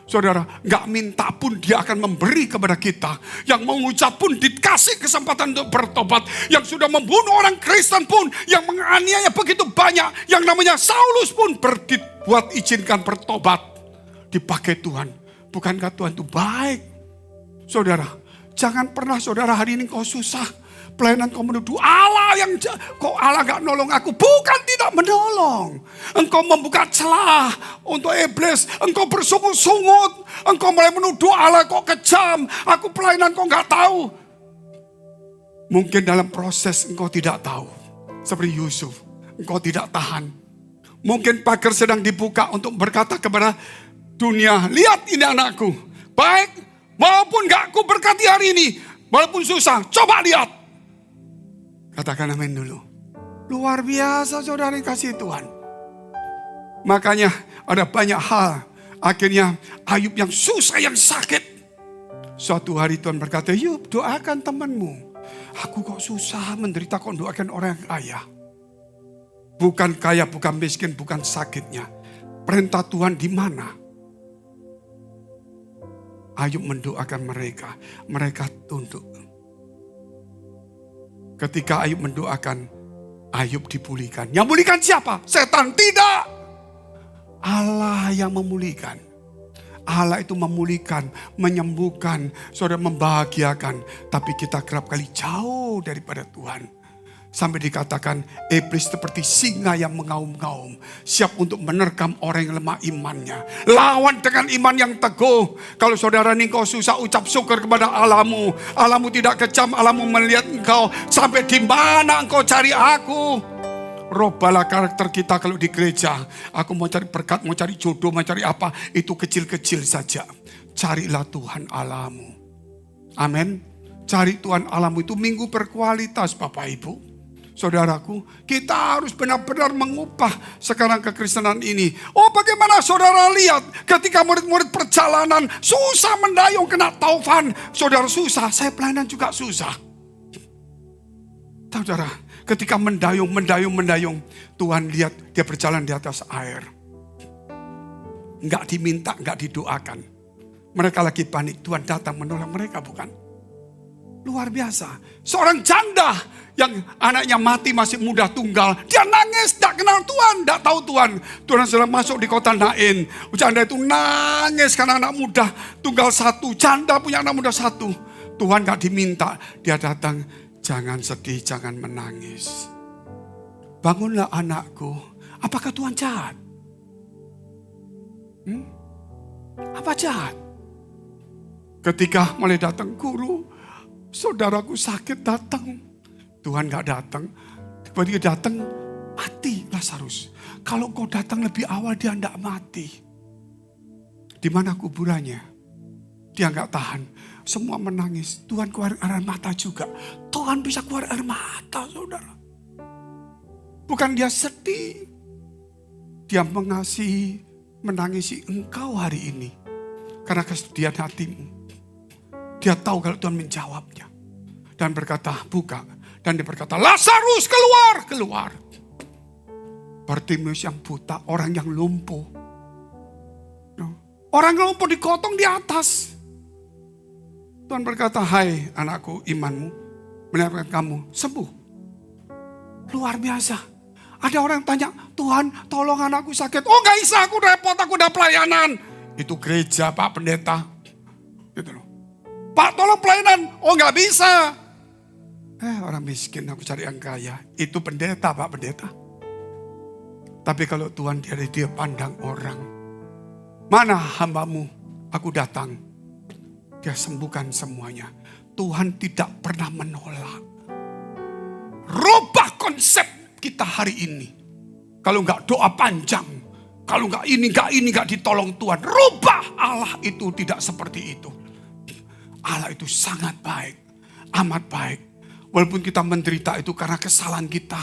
Saudara, gak minta pun dia akan memberi kepada kita. Yang mengucap pun dikasih kesempatan untuk bertobat. Yang sudah membunuh orang Kristen pun, yang menganiaya begitu banyak, yang namanya Saulus pun buat izinkan bertobat. Dipakai Tuhan. Bukankah Tuhan itu baik? Saudara, jangan pernah saudara hari ini kau susah. Pelayanan kau menuduh Allah yang kok Allah gak nolong aku. Bukan tidak menolong. Engkau membuka celah untuk iblis. Engkau bersungut-sungut. Engkau mulai menuduh Allah kok kejam. Aku pelayanan kau gak tahu. Mungkin dalam proses engkau tidak tahu. Seperti Yusuf. Engkau tidak tahan. Mungkin pagar sedang dibuka untuk berkata kepada dunia. Lihat ini anakku. Baik. Walaupun gak aku berkati hari ini. Walaupun susah. Coba lihat. Katakan amin dulu. Luar biasa saudara yang kasih Tuhan. Makanya ada banyak hal. Akhirnya Ayub yang susah, yang sakit. Suatu hari Tuhan berkata, Ayub doakan temanmu. Aku kok susah menderita kok doakan orang yang kaya. Bukan kaya, bukan miskin, bukan sakitnya. Perintah Tuhan di mana? Ayub mendoakan mereka. Mereka tunduk. Ketika Ayub mendoakan, Ayub dipulihkan. Yang memulihkan siapa? Setan tidak. Allah yang memulihkan. Allah itu memulihkan, menyembuhkan, saudara membahagiakan. Tapi kita kerap kali jauh daripada Tuhan. Sampai dikatakan iblis seperti singa yang mengaum-ngaum. Siap untuk menerkam orang yang lemah imannya. Lawan dengan iman yang teguh. Kalau saudara ini kau susah ucap syukur kepada Allahmu. Allahmu tidak kejam, Allahmu melihat engkau. Sampai di mana engkau cari aku. Robalah karakter kita kalau di gereja. Aku mau cari berkat, mau cari jodoh, mau cari apa. Itu kecil-kecil saja. Carilah Tuhan Allahmu. Amin. Cari Tuhan Allahmu itu minggu berkualitas Bapak Ibu. Saudaraku, kita harus benar-benar mengubah sekarang kekristenan ini. Oh, bagaimana saudara lihat ketika murid-murid perjalanan susah mendayung kena taufan. Saudara susah, saya pelayanan juga susah. Saudara, ketika mendayung, Tuhan lihat dia berjalan di atas air. Enggak diminta, enggak didoakan. Mereka lagi panik, Tuhan datang menolong mereka, bukan? Luar biasa. Seorang janda yang anaknya mati masih muda tunggal. Dia nangis, tidak kenal Tuhan, tidak tahu Tuhan. Tuhan sudah masuk di kota Nain. Janda itu nangis karena anak muda tunggal satu. Janda punya anak muda satu. Tuhan gak diminta. Dia datang, jangan sedih, jangan menangis. Bangunlah anakku. Apakah Tuhan jahat? Apa jahat? Ketika mulai datang guru, saudaraku sakit datang. Tuhan gak datang. Tiba-tiba datang, mati Lazarus. Kalau kau datang lebih awal dia gak mati. Di mana kuburannya? Dia gak tahan. Semua menangis. Tuhan keluar air mata juga. Tuhan bisa keluar air mata saudara. Bukan dia sedih. Dia mengasihi, menangisi engkau hari ini. Karena kesedihan hatimu. Dia tahu kalau Tuhan menjawabnya. Dan berkata, buka. Dan dia berkata, Lazarus keluar. Bartimeus yang buta, orang yang lumpuh. Orang yang lumpuh digotong di atas. Tuhan berkata, hai anakku, imanmu menyebabkan kamu sembuh. Luar biasa. Ada orang yang tanya, Tuhan tolong anakku sakit. Oh gak bisa, aku repot, aku udah pelayanan. Itu gereja Pak Pendeta. Gitu loh. Pak tolong pelayanan. Oh gak bisa. Orang miskin aku cari yang kaya. Itu pendeta Pak Pendeta. Tapi kalau Tuhan dia pandang orang. Mana hambamu? Aku datang. Dia sembuhkan semuanya. Tuhan tidak pernah menolak. Rubah konsep kita hari ini. Kalau enggak doa panjang. Kalau enggak ini, enggak ditolong Tuhan. Rubah. Allah itu tidak seperti itu. Allah itu sangat baik. Amat baik. Walaupun kita menderita itu karena kesalahan kita.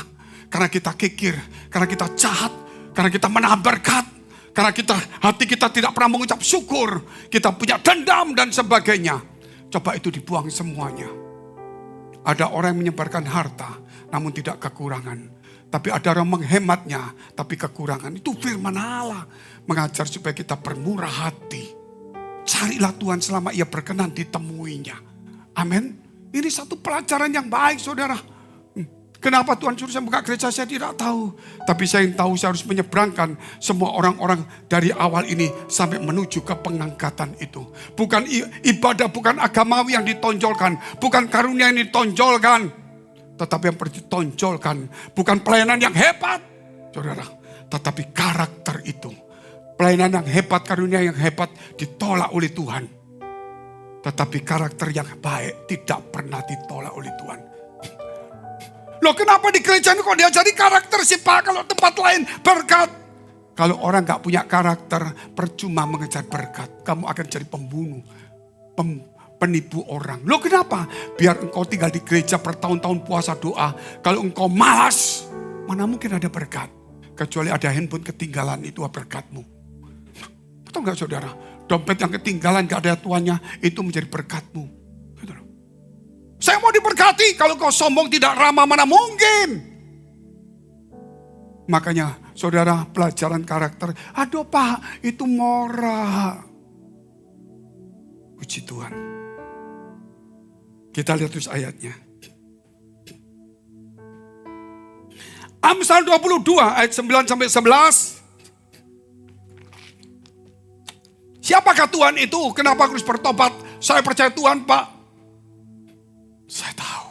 Karena kita kikir. Karena kita jahat. Karena kita menahan berkat. Karena hati kita tidak pernah mengucap syukur. Kita punya dendam dan sebagainya. Coba itu dibuang semuanya. Ada orang yang menyebarkan harta. Namun tidak kekurangan. Tapi ada orang menghematnya. Tapi kekurangan. Itu firman Allah. Mengajar supaya kita bermurah hati. Carilah Tuhan selama ia berkenan ditemuinya. Amin. Ini satu pelajaran yang baik, saudara. Kenapa Tuhan suruh saya buka gereja, saya tidak tahu. Tapi saya tahu saya harus menyeberangkan semua orang-orang dari awal ini sampai menuju ke pengangkatan itu. Bukan ibadah, bukan agamawi yang ditonjolkan. Bukan karunia yang ditonjolkan. Tetapi yang ditonjolkan bukan pelayanan yang hebat, saudara. Tetapi karakter itu. Pelayanan yang hebat, karunia yang hebat ditolak oleh Tuhan. Tetapi karakter yang baik tidak pernah ditolak oleh Tuhan. Loh, kenapa di gereja ini kok diajari karakter sih Pak? Kalau tempat lain berkat. Kalau orang gak punya karakter, percuma mengejar berkat. Kamu akan jadi pembunuh, penipu orang. Loh, kenapa? Biar engkau tinggal di gereja bertahun-tahun puasa doa. Kalau engkau malas, mana mungkin ada berkat. Kecuali ada handphone ketinggalan, itu berkatmu. Betul gak saudara? Dompet yang ketinggalan gak ada tuannya, itu menjadi berkatmu. Gitu loh. Saya mau diberkati, kalau kau sombong tidak ramah mana mungkin. Makanya saudara, pelajaran karakter, aduh Pak itu Mora. Puji Tuhan. Kita lihat terus ayatnya. Amsal 22 ayat 9 sampai 11. Siapakah Tuhan itu? Kenapa harus bertobat? Saya percaya Tuhan Pak. Saya tahu.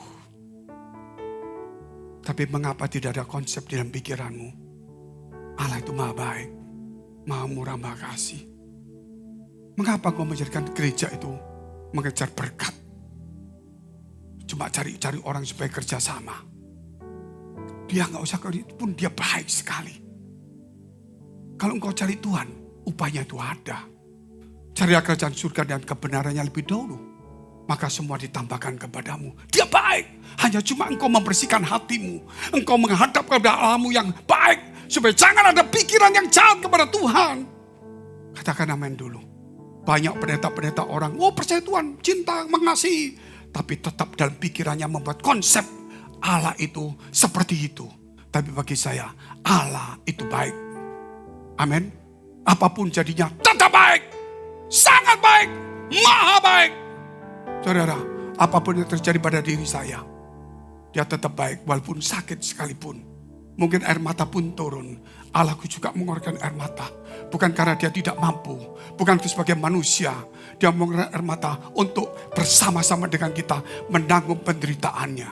Tapi mengapa tidak ada konsep dalam pikiranmu? Allah itu maha baik, maha murah, maha kasih. Mengapa kau menjadikan gereja itu mengejar berkat? Cuma cari-cari orang supaya kerja sama. Dia gak usah kerja pun dia baik sekali. Kalau engkau cari Tuhan, upahnya itu ada. Carilah kerajaan surga dan kebenarannya lebih dahulu. Maka semua ditambahkan kepadamu. Dia baik. Hanya cuma engkau membersihkan hatimu. Engkau menghadap kepada Allahmu yang baik. Supaya jangan ada pikiran yang jahat kepada Tuhan. Katakan amin dulu. Banyak pendeta-pendeta orang. Oh percaya Tuhan. Cinta, mengasihi. Tapi tetap dalam pikirannya membuat konsep Allah itu seperti itu. Tapi bagi saya Allah itu baik. Amin. Apapun jadinya tetap baik. Sangat baik, maha baik. Saudara, apapun yang terjadi pada diri saya, dia tetap baik walaupun sakit sekalipun. Mungkin air mata pun turun. Allahku juga mengeluarkan air mata. Bukan karena dia tidak mampu. Bukan sebagai manusia. Dia mengeluarkan air mata untuk bersama-sama dengan kita menanggung penderitaannya.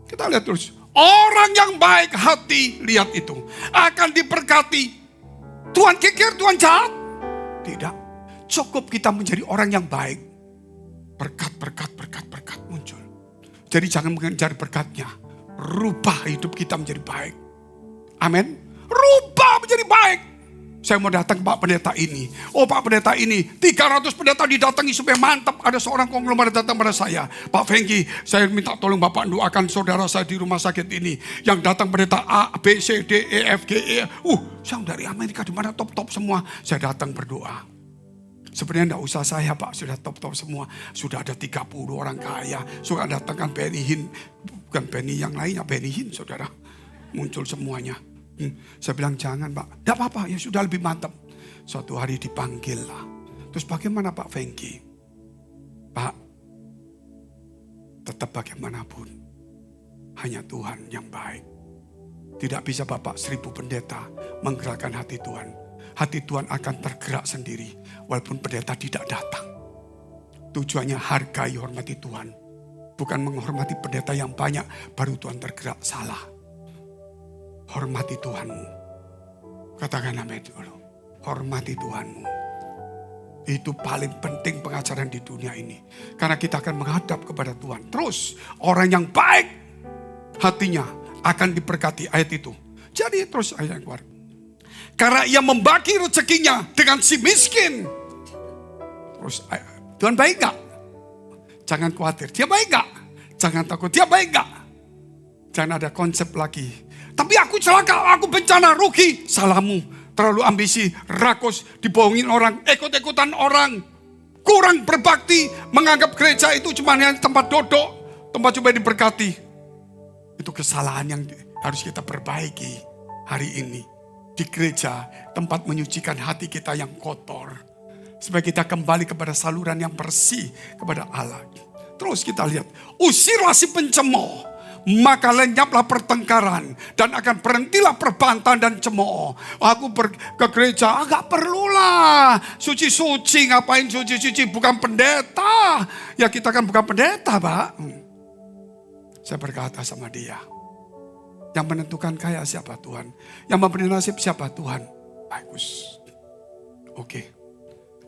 Kita lihat terus. Orang yang baik hati, lihat itu. Akan diberkati. Tuhan kikir, Tuhan jahat. Tidak, cukup kita menjadi orang yang baik. Berkat muncul. Jadi jangan mengejar berkatnya. Rubah hidup kita menjadi baik. Amin. Rubah menjadi baik. Saya mau datang Pak Pendeta ini. Oh Pak Pendeta ini, 300 pendeta didatangi supaya mantap. Ada seorang konglomerat datang pada saya. Pak Fengki, saya minta tolong Bapak doakan saudara saya di rumah sakit ini. Yang datang pendeta A, B, C, D, E, F, G, E. Saya dari Amerika di mana top-top semua. Saya datang berdoa. Sebenarnya enggak usah saya Pak, sudah top-top semua. Sudah ada 30 orang kaya. Sudah datangkan Benny Hinn. Bukan Benny yang lainnya, Benny Hinn saudara. Muncul semuanya. Saya bilang jangan Pak, tidak apa-apa ya sudah lebih mantap. Suatu hari dipanggil lah. Terus bagaimana Pak Fengki? Pak, tetap bagaimanapun hanya Tuhan yang baik. Tidak bisa Bapak 1000 pendeta menggerakkan hati Tuhan. Hati Tuhan akan tergerak sendiri walaupun pendeta tidak datang. Tujuannya hargai, hormati Tuhan. Bukan menghormati pendeta yang banyak baru Tuhan tergerak, salah. Hormati Tuhanmu. Katakan amin dulu. Hormati Tuhanmu. Itu paling penting pengajaran di dunia ini. Karena kita akan menghadap kepada Tuhan. Terus orang yang baik hatinya akan diberkati, ayat itu. Jadi terus ayat yang keluar. Karena ia membagi rezekinya dengan si miskin. Terus Tuhan baik gak? Jangan khawatir. Dia baik gak? Jangan takut. Dia baik gak? Jangan ada konsep lagi. Tapi aku celaka, aku bencana, rugi. Salahmu, terlalu ambisi, rakus, dibohongin orang, ikut-ikutan orang. Kurang berbakti, menganggap gereja itu cuma tempat duduk, tempat coba diberkati. Itu kesalahan yang harus kita perbaiki hari ini. Di gereja, tempat menyucikan hati kita yang kotor. Supaya kita kembali kepada saluran yang bersih kepada Allah. Terus kita lihat, usirlah si pencemooh, maka lenyaplah pertengkaran dan akan berhentilah perbantahan dan cemooh. Aku ke gereja, agak perlulah suci-suci, ngapain suci-suci, bukan pendeta. Ya kita kan bukan pendeta, Pak. Saya berkata sama dia, yang menentukan kaya siapa Tuhan? Yang memberi nasib siapa Tuhan? Bagus. Oke.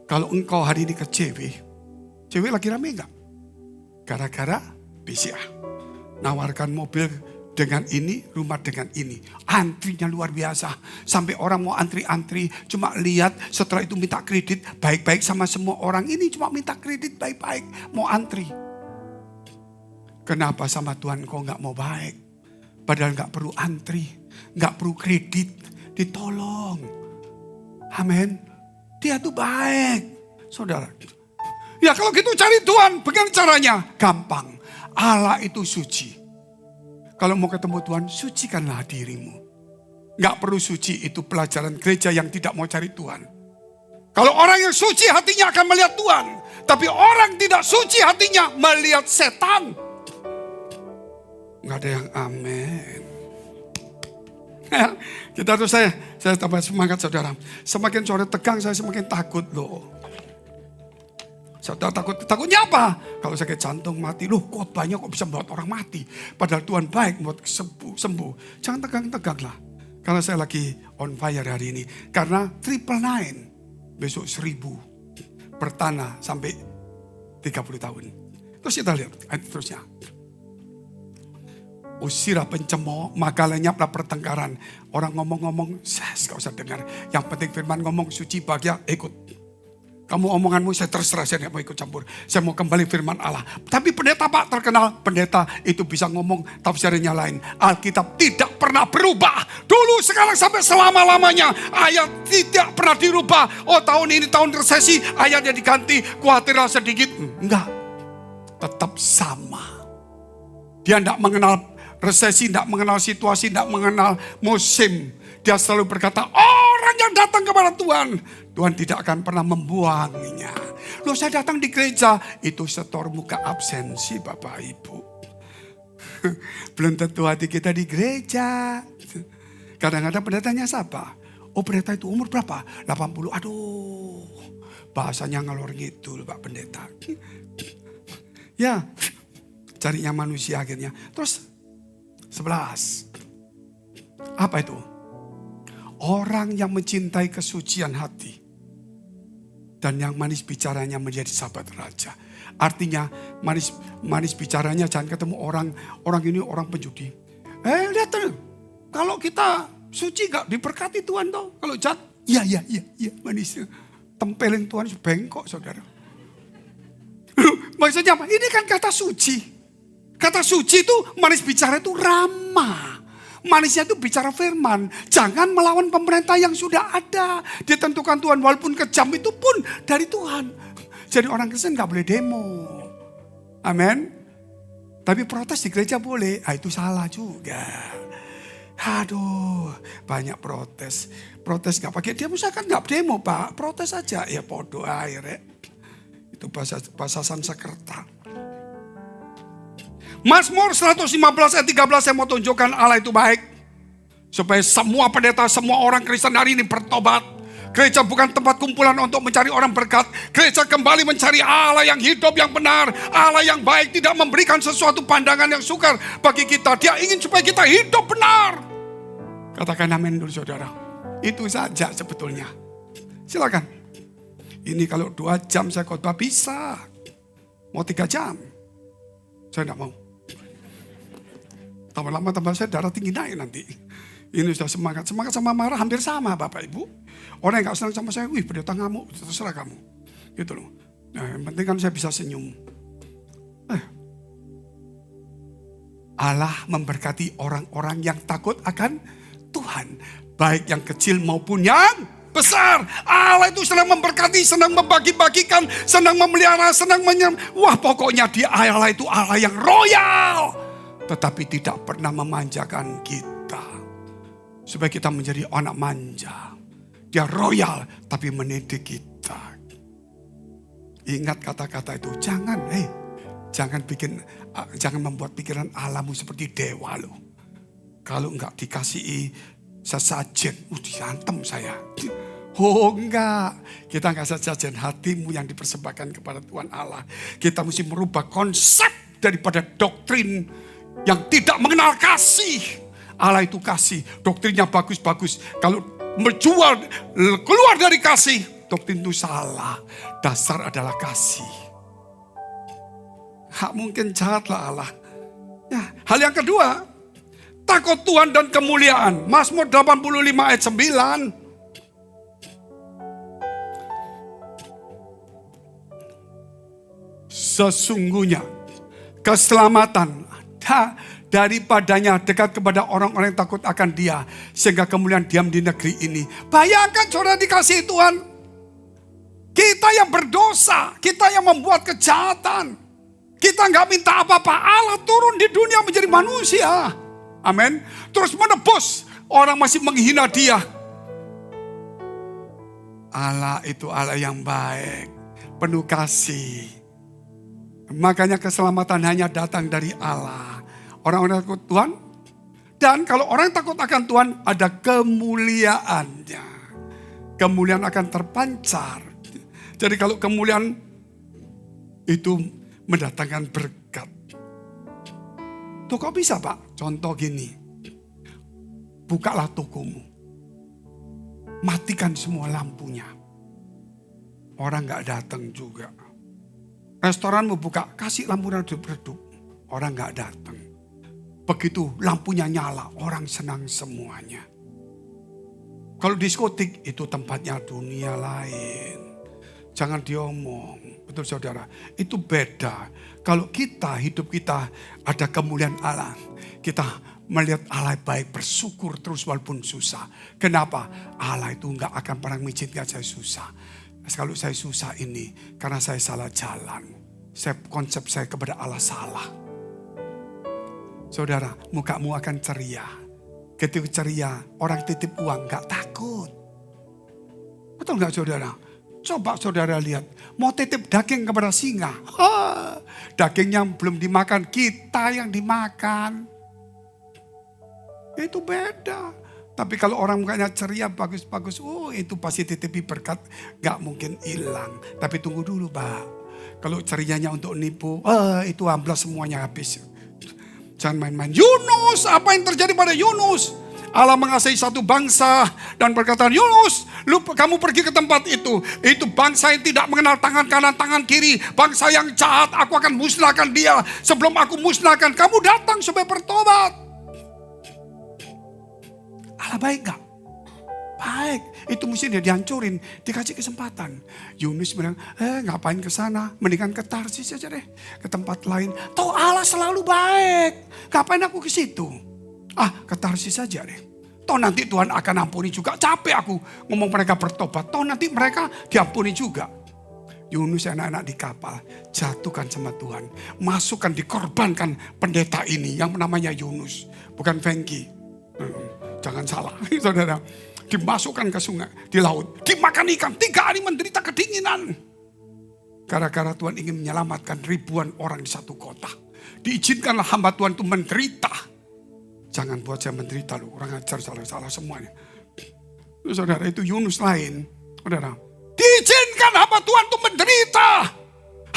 Kalau engkau hari ini ke CW lagi rame enggak? Gara-gara BCA. Nawarkan mobil dengan ini, rumah dengan ini. Antrinya luar biasa. Sampai orang mau antri-antri, cuma lihat, setelah itu minta kredit. Baik-baik sama semua orang. Ini cuma minta kredit baik-baik, mau antri. Kenapa sama Tuhan kau enggak mau baik? Padahal enggak perlu antri, enggak perlu kredit, ditolong. Amin. Dia tuh baik, saudara. Ya kalau gitu cari Tuhan, bagaimana caranya? Gampang. Allah itu suci. Kalau mau ketemu Tuhan, sucikanlah dirimu. Gak perlu suci, itu pelajaran gereja yang tidak mau cari Tuhan. Kalau orang yang suci hatinya akan melihat Tuhan. Tapi orang tidak suci hatinya melihat setan. Gak ada yang amin. Kita terus saya tambah semangat saudara. Semakin sore tegang saya semakin takut loh. Saudara takutnya apa? Kalau sakit jantung mati, loh khotbahnya kok bisa membuat orang mati. Padahal Tuhan baik membuat sembuh. Jangan tegang-tegang lah. Karena saya lagi on fire hari ini. Karena 999, besok 1000 bertanah sampai 30 tahun. Terus kita lihat ayat terusnya. Usirlah pencemooh, maka lenyaplah pertengkaran. Orang ngomong-ngomong, gak usah dengar. Yang penting firman ngomong, suci, bahagia, ikut. Kamu omonganmu saya terserah, saya gak mau ikut campur. Saya mau kembali firman Allah. Tapi pendeta Pak terkenal, pendeta itu bisa ngomong tafsirnya lain. Alkitab tidak pernah berubah. Dulu, sekarang, sampai selama-lamanya. Ayat tidak pernah dirubah. Oh tahun ini tahun resesi, ayatnya diganti. Khawatirlah sedikit. Enggak, tetap sama. Dia tidak mengenal resesi, tidak mengenal situasi, tidak mengenal musim. Dia selalu berkata, orang yang datang kepada Tuhan, Tuhan tidak akan pernah membuangnya. Loh saya datang di gereja, itu setor muka absensi Bapak Ibu. Belum tentu hati kita di gereja. Kadang-kadang pendetanya siapa? Oh pendeta itu umur berapa? 80, aduh. Bahasanya ngalor ngidul Pak Pendeta. Ya, carinya manusia akhirnya. Terus 11. Apa itu? Orang yang mencintai kesucian hati dan yang manis bicaranya menjadi sahabat raja. Artinya manis bicaranya jangan ketemu orang ini orang penjudi. Lihat tuh, kalau kita suci gak diberkati Tuhan toh. Kalau jahat, iya manisnya. Tempelin Tuhan bengkok saudara. Maksudnya apa? Ini kan kata suci. Kata suci itu manis bicara itu ramah. Manisnya itu bicara firman. Jangan melawan pemerintah yang sudah ada. Ditentukan Tuhan walaupun kejam itu pun dari Tuhan. Jadi orang Kristen gak boleh demo. Amin. Tapi protes di gereja boleh. Itu salah juga. Aduh banyak protes. Protes gak pakai demo. Saya kan gak demo Pak. Protes aja. Ya podo air. Itu bahasa Sanskerta. Mazmur 115 ayat 13 saya mau tunjukkan Allah itu baik. Supaya semua pendeta, semua orang Kristen hari ini bertobat. Gereja bukan tempat kumpulan untuk mencari orang berkat. Gereja kembali mencari Allah yang hidup, yang benar. Allah yang baik, tidak memberikan sesuatu pandangan yang sukar bagi kita. Dia ingin supaya kita hidup benar. Katakan amin dulu saudara. Itu saja sebetulnya. Silakan. Ini kalau 2 jam saya khotbah bisa. Mau 3 jam. Saya tidak mau. Tambah lama tambah saya darah tinggi naik nanti. Ini sudah semangat. Semangat sama marah hampir sama Bapak Ibu. Orang yang gak senang sama saya, wih pendeta ngamuk, terserah kamu. Gitu loh. Nah, yang penting kan saya bisa senyum. Allah memberkati orang-orang yang takut akan Tuhan. Baik yang kecil maupun yang besar. Allah itu senang memberkati, senang membagi-bagikan, senang memelihara, senang wah pokoknya dia Allah itu Allah yang royal. Tetapi tidak pernah memanjakan kita. Supaya kita menjadi anak manja. Dia royal tapi mendidik kita. Ingat kata-kata itu. Jangan membuat pikiran Allahmu seperti dewa loh. Kalau enggak dikasihi sesajen, diantem saya. Oh enggak, kita enggak sesajen, hatimu yang dipersembahkan kepada Tuhan Allah. Kita mesti merubah konsep daripada doktrin yang tidak mengenal kasih. Allah itu kasih, doktrinnya bagus-bagus. Kalau menjual keluar dari kasih, doktrin itu salah. Dasar adalah kasih. Hak mungkin jahatlah Allah. Ya, hal yang kedua, takut Tuhan dan kemuliaan. Mazmur 85 ayat 9. Sesungguhnya keselamatan daripadanya dekat kepada orang-orang yang takut akan Dia, sehingga kemuliaan diam di negeri ini. Bayangkan saudara dikasihi Tuhan. Kita yang berdosa, kita yang membuat kejahatan, kita nggak minta apa-apa, Allah turun di dunia menjadi manusia. Amin. Terus menebus orang masih menghina Dia. Allah itu Allah yang baik, penuh kasih. Makanya keselamatan hanya datang dari Allah. Orang-orang takut Tuhan. Dan kalau orang takut akan Tuhan, ada kemuliaannya. Kemuliaan akan terpancar. Jadi kalau kemuliaan itu mendatangkan berkat. Tuh kok bisa Pak? Contoh gini. Bukalah tokomu. Matikan semua lampunya. Orang gak datang juga. Restoran mau buka, kasih lampu redup-redup. Orang gak datang. Begitu lampunya nyala, orang senang semuanya. Kalau diskotik, itu tempatnya dunia lain. Jangan diomong, betul saudara. Itu beda. Kalau hidup kita ada kemuliaan Allah. Kita melihat Allah baik, bersyukur terus walaupun susah. Kenapa? Allah itu gak akan pernah mengizinkan saya susah. Kalau saya susah ini karena saya salah jalan. Konsep saya kepada Allah salah. Saudara, mukamu akan ceria. Ketika ceria, orang titip uang gak takut. Betul gak saudara? Coba saudara lihat. Mau titip daging kepada singa. Dagingnya belum dimakan, kita yang dimakan. Itu beda. Tapi kalau orang mukanya ceria, bagus-bagus, itu pasti titipi berkat, gak mungkin hilang. Tapi tunggu dulu Pak, kalau cerianya untuk nipu, itu amblas semuanya habis. Jangan main-main. Yunus, apa yang terjadi pada Yunus? Allah mengasihi satu bangsa dan berkata, Yunus, kamu pergi ke tempat itu. Itu bangsa yang tidak mengenal tangan kanan, tangan kiri. Bangsa yang jahat, aku akan musnahkan dia. Sebelum aku musnahkan, kamu datang supaya bertobat. Allah baik gak? Baik. Itu mesti dia dihancurin. Dikasih kesempatan. Yunus bilang, ngapain ke sana? Mendingan ke Tarsis aja deh. Ke tempat lain. Toh Allah selalu baik. Ngapain aku ke situ? Ke Tarsis aja deh. Toh nanti Tuhan akan ampuni juga. Capek aku ngomong mereka bertobat. Toh nanti mereka diampuni juga. Yunus anak-anak di kapal. Jatuhkan sama Tuhan. Masukkan, dikorbankan pendeta ini. Yang namanya Yunus. Bukan Fengki. Jangan salah, saudara. Dimasukkan ke sungai, di laut. Dimakan ikan, 3 hari menderita kedinginan. Gara-gara Tuhan ingin menyelamatkan ribuan orang di satu kota. Diizinkanlah hamba Tuhan itu menderita. Jangan buat saya menderita loh. Orang ajar salah-salah semuanya. Saudara, itu Yunus lain. Saudara, diizinkan hamba Tuhan itu menderita.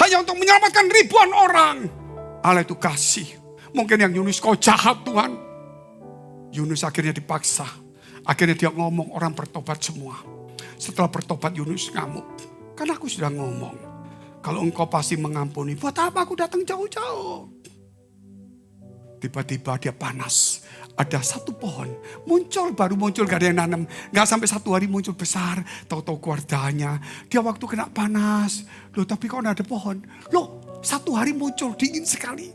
Hanya untuk menyelamatkan ribuan orang. Allah itu kasih. Mungkin yang Yunus kau jahat Tuhan. Yunus akhirnya dipaksa. Akhirnya dia ngomong, orang bertobat semua. Setelah bertobat Yunus ngamuk. Karena aku sudah ngomong. Kalau engkau pasti mengampuni, buat apa aku datang jauh-jauh? Tiba-tiba dia panas. Ada satu pohon. Baru muncul, gak ada yang nanam. Gak sampai 1 hari muncul besar. Tahu-tahu keluarganya. Dia waktu kena panas. Loh tapi kok ada pohon? Loh 1 hari muncul, dingin sekali.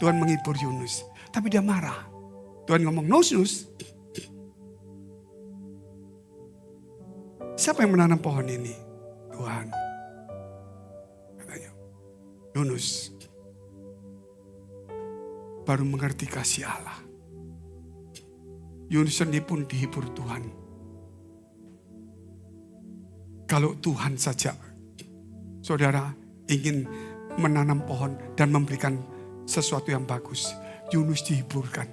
Tuhan menghibur Yunus. Tapi dia marah. Tuhan ngomong, Yunus, siapa yang menanam pohon ini? Tuhan. Katanya, Yunus baru mengerti kasih Allah. Yunus sendiri pun dihibur Tuhan. Kalau Tuhan saja, saudara, ingin menanam pohon dan memberikan sesuatu yang bagus. Yunus dihiburkan.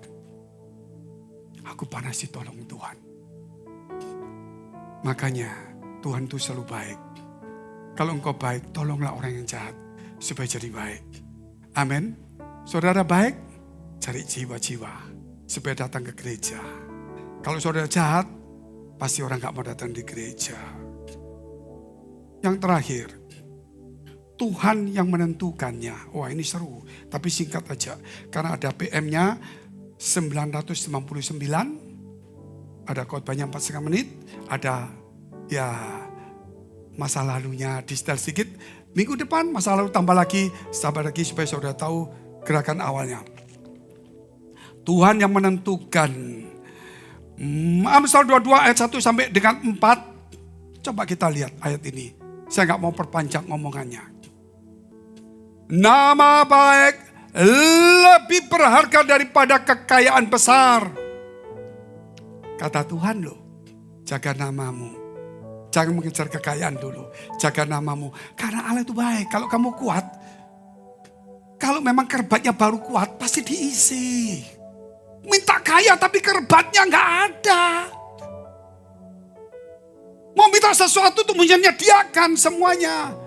Aku panas ditolong Tuhan. Makanya Tuhan itu selalu baik. Kalau engkau baik, tolonglah orang yang jahat supaya jadi baik. Amin. Saudara baik, cari jiwa-jiwa supaya datang ke gereja. Kalau saudara jahat, pasti orang gak mau datang di gereja. Yang terakhir, Tuhan yang menentukannya. Wah, ini seru, tapi singkat aja. Karena ada PM-nya 999, ada khotbahnya 4,5 menit, ada ya masa lalunya di setel sedikit. Minggu depan masa lalu tambah lagi supaya saudara tahu gerakan awalnya. Tuhan yang menentukan. Amsal 22 ayat 1 sampai dengan 4. Coba kita lihat ayat ini. Saya gak mau perpanjang ngomongannya. Nama baik lebih berharga daripada kekayaan besar. Kata Tuhan loh, jaga namamu. Jangan mengejar kekayaan dulu, jaga namamu. Karena Allah itu baik, kalau kamu kuat, kalau memang kerbatnya baru kuat, pasti diisi. Minta kaya tapi kerbatnya gak ada. Mau minta sesuatu tuh menyediakan semuanya.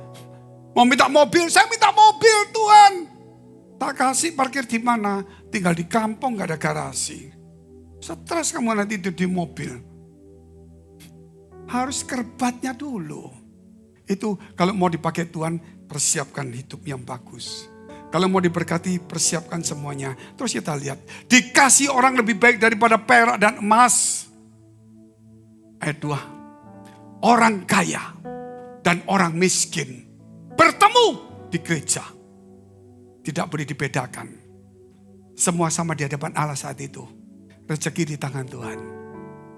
Mau minta mobil, saya minta mobil Tuhan. Tak kasih parkir di mana? Tinggal di kampung gak ada garasi. Stres kamu nanti di mobil. Harus kerbatnya dulu. Itu kalau mau dipakai Tuhan, persiapkan hidup yang bagus. Kalau mau diberkati, persiapkan semuanya. Terus kita lihat, dikasih orang lebih baik daripada perak dan emas. Ayat 2. Orang kaya dan orang miskin bertemu di gereja. Tidak boleh dibedakan. Semua sama di hadapan Allah saat itu. Rezeki di tangan Tuhan.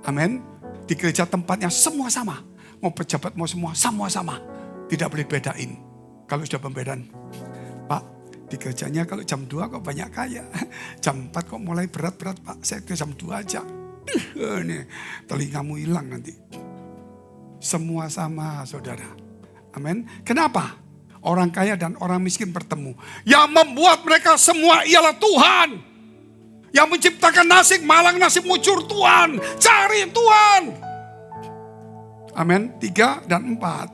Amin. Di gereja tempatnya semua sama. Mau pejabat mau semua sama. Tidak boleh bedain. Kalau sudah pembedaan. Pak, di gerejanya kalau jam 2 kok banyak kaya. Jam 4 kok mulai berat-berat Pak. Saya ke jam 2 aja. Nih, telingamu hilang nanti. Semua sama saudara. Amin. Kenapa? Orang kaya dan orang miskin bertemu. Yang membuat mereka semua ialah Tuhan. Yang menciptakan nasib malang, nasib muncul Tuhan. Cari Tuhan. Amin. 3 dan 4.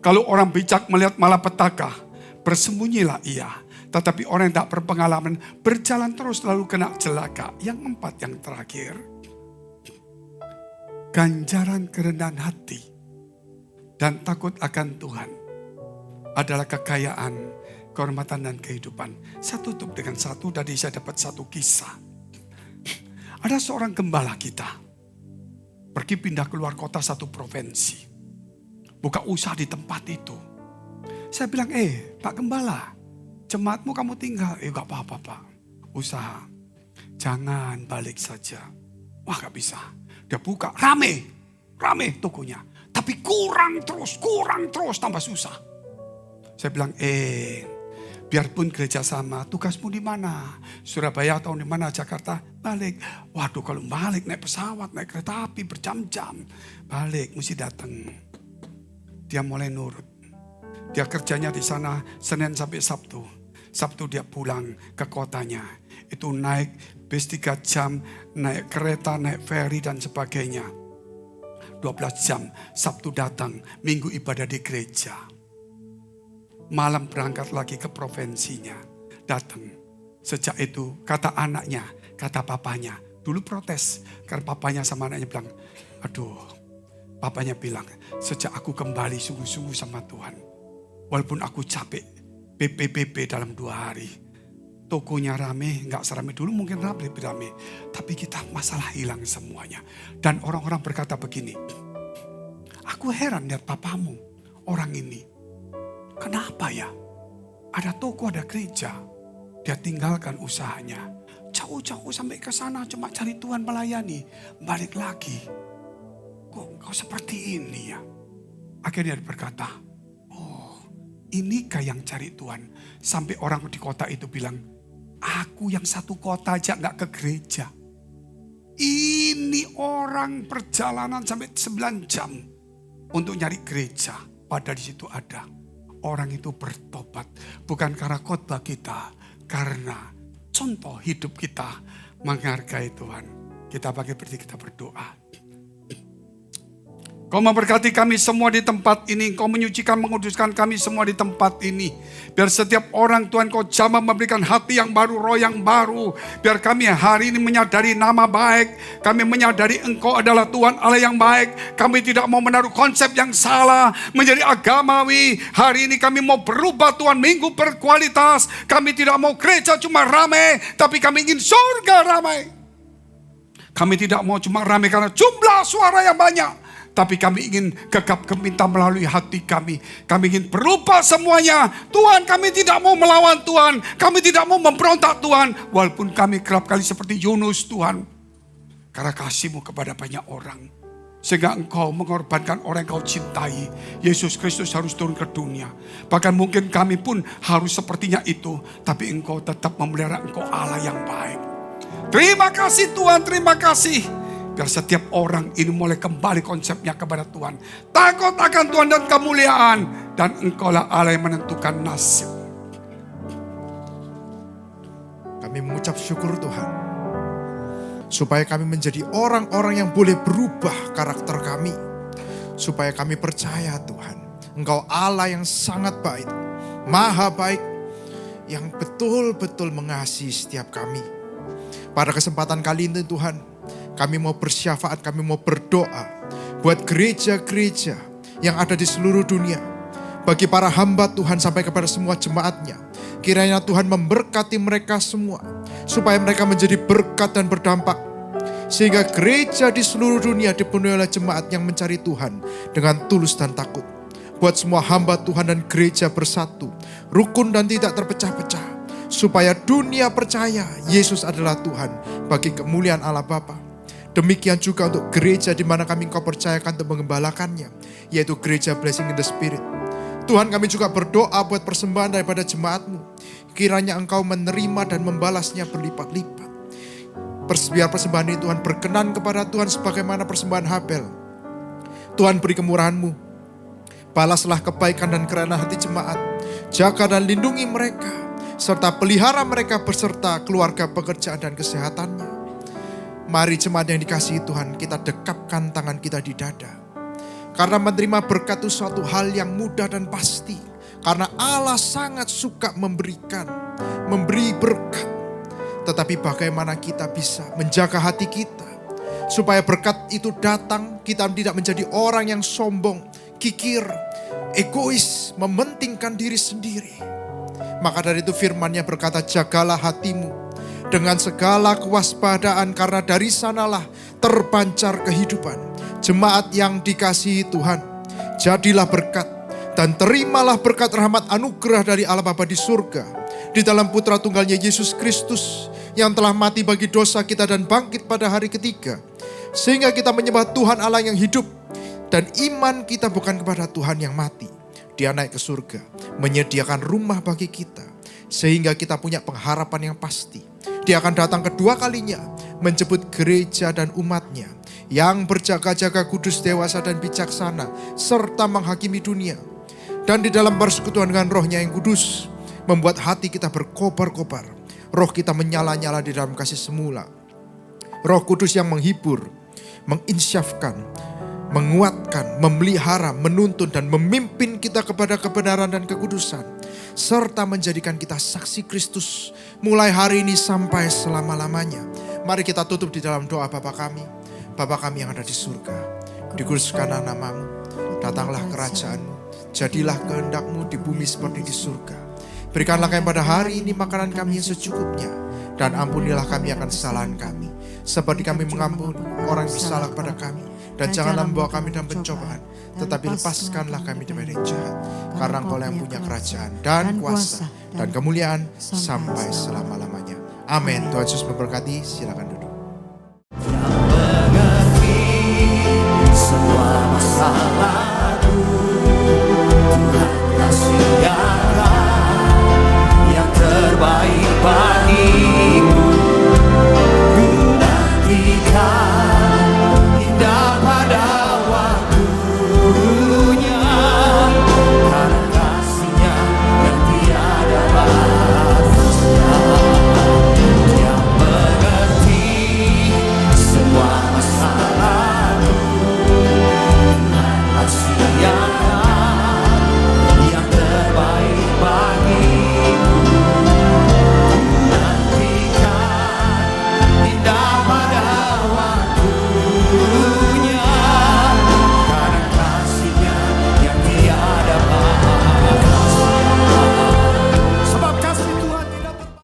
Kalau orang bijak melihat malapetaka, bersembunyilah ia. Tetapi orang yang tak berpengalaman berjalan terus lalu kena celaka. Yang 4 yang terakhir. Ganjaran kerendahan hati dan takut akan Tuhan adalah kekayaan, kehormatan dan kehidupan. Saya tutup dengan satu, tadi saya dapat satu kisah. Ada seorang gembala kita, pergi pindah keluar kota satu provinsi. Buka usaha di tempat itu. Saya bilang, Pak Gembala, jemaatmu kamu tinggal. Gak apa-apa Pak, usaha. Jangan balik saja. Wah gak bisa. Dia buka, rame tokonya. Tapi kurang terus, tambah susah. Saya bilang, biarpun gereja sama, tugasmu di mana? Surabaya atau di mana? Jakarta? Balik. Waduh, kalau balik naik pesawat, naik kereta api berjam-jam. Balik, mesti datang. Dia mulai nurut. Dia kerjanya di sana Senin sampai Sabtu. Sabtu dia pulang ke kotanya. Itu naik bis 3 jam, naik kereta, naik ferry dan sebagainya. 12 jam, Sabtu datang, Minggu ibadah di gereja. Malam berangkat lagi ke provinsinya, datang. Sejak itu kata anaknya, kata papanya, dulu protes. Karena papanya sama anaknya bilang, aduh, papanya bilang, sejak aku kembali sungguh-sungguh sama Tuhan. Walaupun aku capek, PPPP dalam 2 hari. Tokonya rame, gak serame dulu mungkin lebih rame. Tapi kita masalah hilang semuanya. Dan orang-orang berkata begini, aku heran lihat papamu, orang ini. Kenapa ya? Ada toko, ada gereja. Dia tinggalkan usahanya. Jauh-jauh sampai ke sana cuma cari Tuhan melayani. Balik lagi. Kok seperti ini ya? Akhirnya dia berkata, oh inikah yang cari Tuhan? Sampai orang di kota itu bilang, aku yang satu kota aja gak ke gereja. Ini orang perjalanan sampai 9 jam. untuk nyari gereja. Padahal di situ ada. Orang itu bertobat. Bukan karena khotbah kita. Karena contoh hidup kita menghargai Tuhan. Kita pakai berdiri, kita berdoa. Kau memberkati kami semua di tempat ini. Kau menyucikan, menguduskan kami semua di tempat ini. Biar setiap orang Tuhan Kau jamah memberikan hati yang baru, roh yang baru. Biar kami hari ini menyadari nama baik. Kami menyadari Engkau adalah Tuhan Allah yang baik. Kami tidak mau menaruh konsep yang salah menjadi agamawi. Hari ini kami mau berubah Tuhan, minggu berkualitas. Kami tidak mau gereja cuma ramai, tapi kami ingin surga ramai. Kami tidak mau cuma ramai karena jumlah suara yang banyak. Tapi kami ingin gegap gempita melalui hati kami. Kami ingin berubah semuanya. Tuhan, kami tidak mau melawan Tuhan. Kami tidak mau memberontak Tuhan. Walaupun kami kerap kali seperti Yunus Tuhan. Karena kasih-Mu kepada banyak orang. Sehingga Engkau mengorbankan orang yang Kau cintai. Yesus Kristus harus turun ke dunia. Bahkan mungkin kami pun harus sepertinya itu. Tapi Engkau tetap memelihara, Engkau Allah yang baik. Terima kasih Tuhan, terima kasih. Biar setiap orang ini mulai kembali konsepnya kepada Tuhan. Takut akan Tuhan dan kemuliaan. Dan Engkaulah Allah yang menentukan nasib. Kami mengucap syukur Tuhan. Supaya kami menjadi orang-orang yang boleh berubah karakter kami. Supaya kami percaya Tuhan. Engkau Allah yang sangat baik. Maha baik. Yang betul-betul mengasihi setiap kami. Pada kesempatan kali ini Tuhan. Kami mau bersyafaat, kami mau berdoa buat gereja-gereja yang ada di seluruh dunia. Bagi para hamba Tuhan sampai kepada semua jemaatnya. Kiranya Tuhan memberkati mereka semua. Supaya mereka menjadi berkat dan berdampak. Sehingga gereja di seluruh dunia dipenuhi oleh jemaat yang mencari Tuhan dengan tulus dan takut. Buat semua hamba Tuhan dan gereja bersatu. Rukun dan tidak terpecah-pecah. Supaya dunia percaya Yesus adalah Tuhan bagi kemuliaan Allah Bapa. Demikian juga untuk gereja di mana kami Engkau percayakan untuk mengembalakannya, yaitu gereja Blessing in the Spirit. Tuhan, kami juga berdoa buat persembahan daripada jemaat-Mu. Kiranya Engkau menerima dan membalasnya berlipat-lipat. Biar persembahan ini Tuhan berkenan kepada Tuhan sebagaimana persembahan Habel. Tuhan, beri kemurahan-Mu. Balaslah kebaikan dan kerelaan hati jemaat. Jaga dan lindungi mereka. Serta pelihara mereka beserta keluarga, pekerjaan dan kesehatannya. Mari jemaat yang dikasihi Tuhan, kita dekapkan tangan kita di dada. Karena menerima berkat itu suatu hal yang mudah dan pasti. Karena Allah sangat suka memberi berkat. Tetapi bagaimana kita bisa menjaga hati kita. Supaya berkat itu datang, kita tidak menjadi orang yang sombong, kikir, egois, mementingkan diri sendiri. Maka dari itu firman-Nya berkata, jagalah hatimu dengan segala kewaspadaan karena dari sanalah terpancar kehidupan. Jemaat yang dikasihi Tuhan, jadilah berkat dan terimalah berkat rahmat anugerah dari Allah Bapa di surga. Di dalam Putra Tunggalnya Yesus Kristus yang telah mati bagi dosa kita dan bangkit pada hari ketiga. Sehingga kita menyembah Tuhan Allah yang hidup. Dan iman kita bukan kepada Tuhan yang mati. Dia naik ke surga, menyediakan rumah bagi kita. Sehingga kita punya pengharapan yang pasti. Dia akan datang kedua kalinya, menjemput gereja dan umatnya. Yang berjaga-jaga kudus, dewasa dan bijaksana, serta menghakimi dunia. Dan di dalam persekutuan dengan rohnya yang kudus, membuat hati kita berkobar-kobar. Roh kita menyala-nyala di dalam kasih semula. Roh Kudus yang menghibur, menginsyafkan, menguatkan, memelihara, menuntun dan memimpin kita kepada kebenaran dan kekudusan. Serta menjadikan kita saksi Kristus mulai hari ini sampai selama-lamanya. Mari kita tutup di dalam doa Bapa kami. Bapa kami yang ada di surga, dikuduskanlah nama-Mu, datanglah kerajaan-Mu, jadilah kehendak-Mu di bumi seperti di surga. Berikanlah kami pada hari ini makanan kami yang secukupnya, dan ampunilah kami akan kesalahan kami, seperti kami mengampuni orang yang bersalah kepada kami. Dan janganlah membawa kami dalam pencobaan, tetapi lepaskanlah kami dari yang jahat. Karena Engkau yang punya kerajaan dan kuasa dan kemuliaan sampai selama-lamanya. Amin. Tuhan Yesus memberkati. Silakan.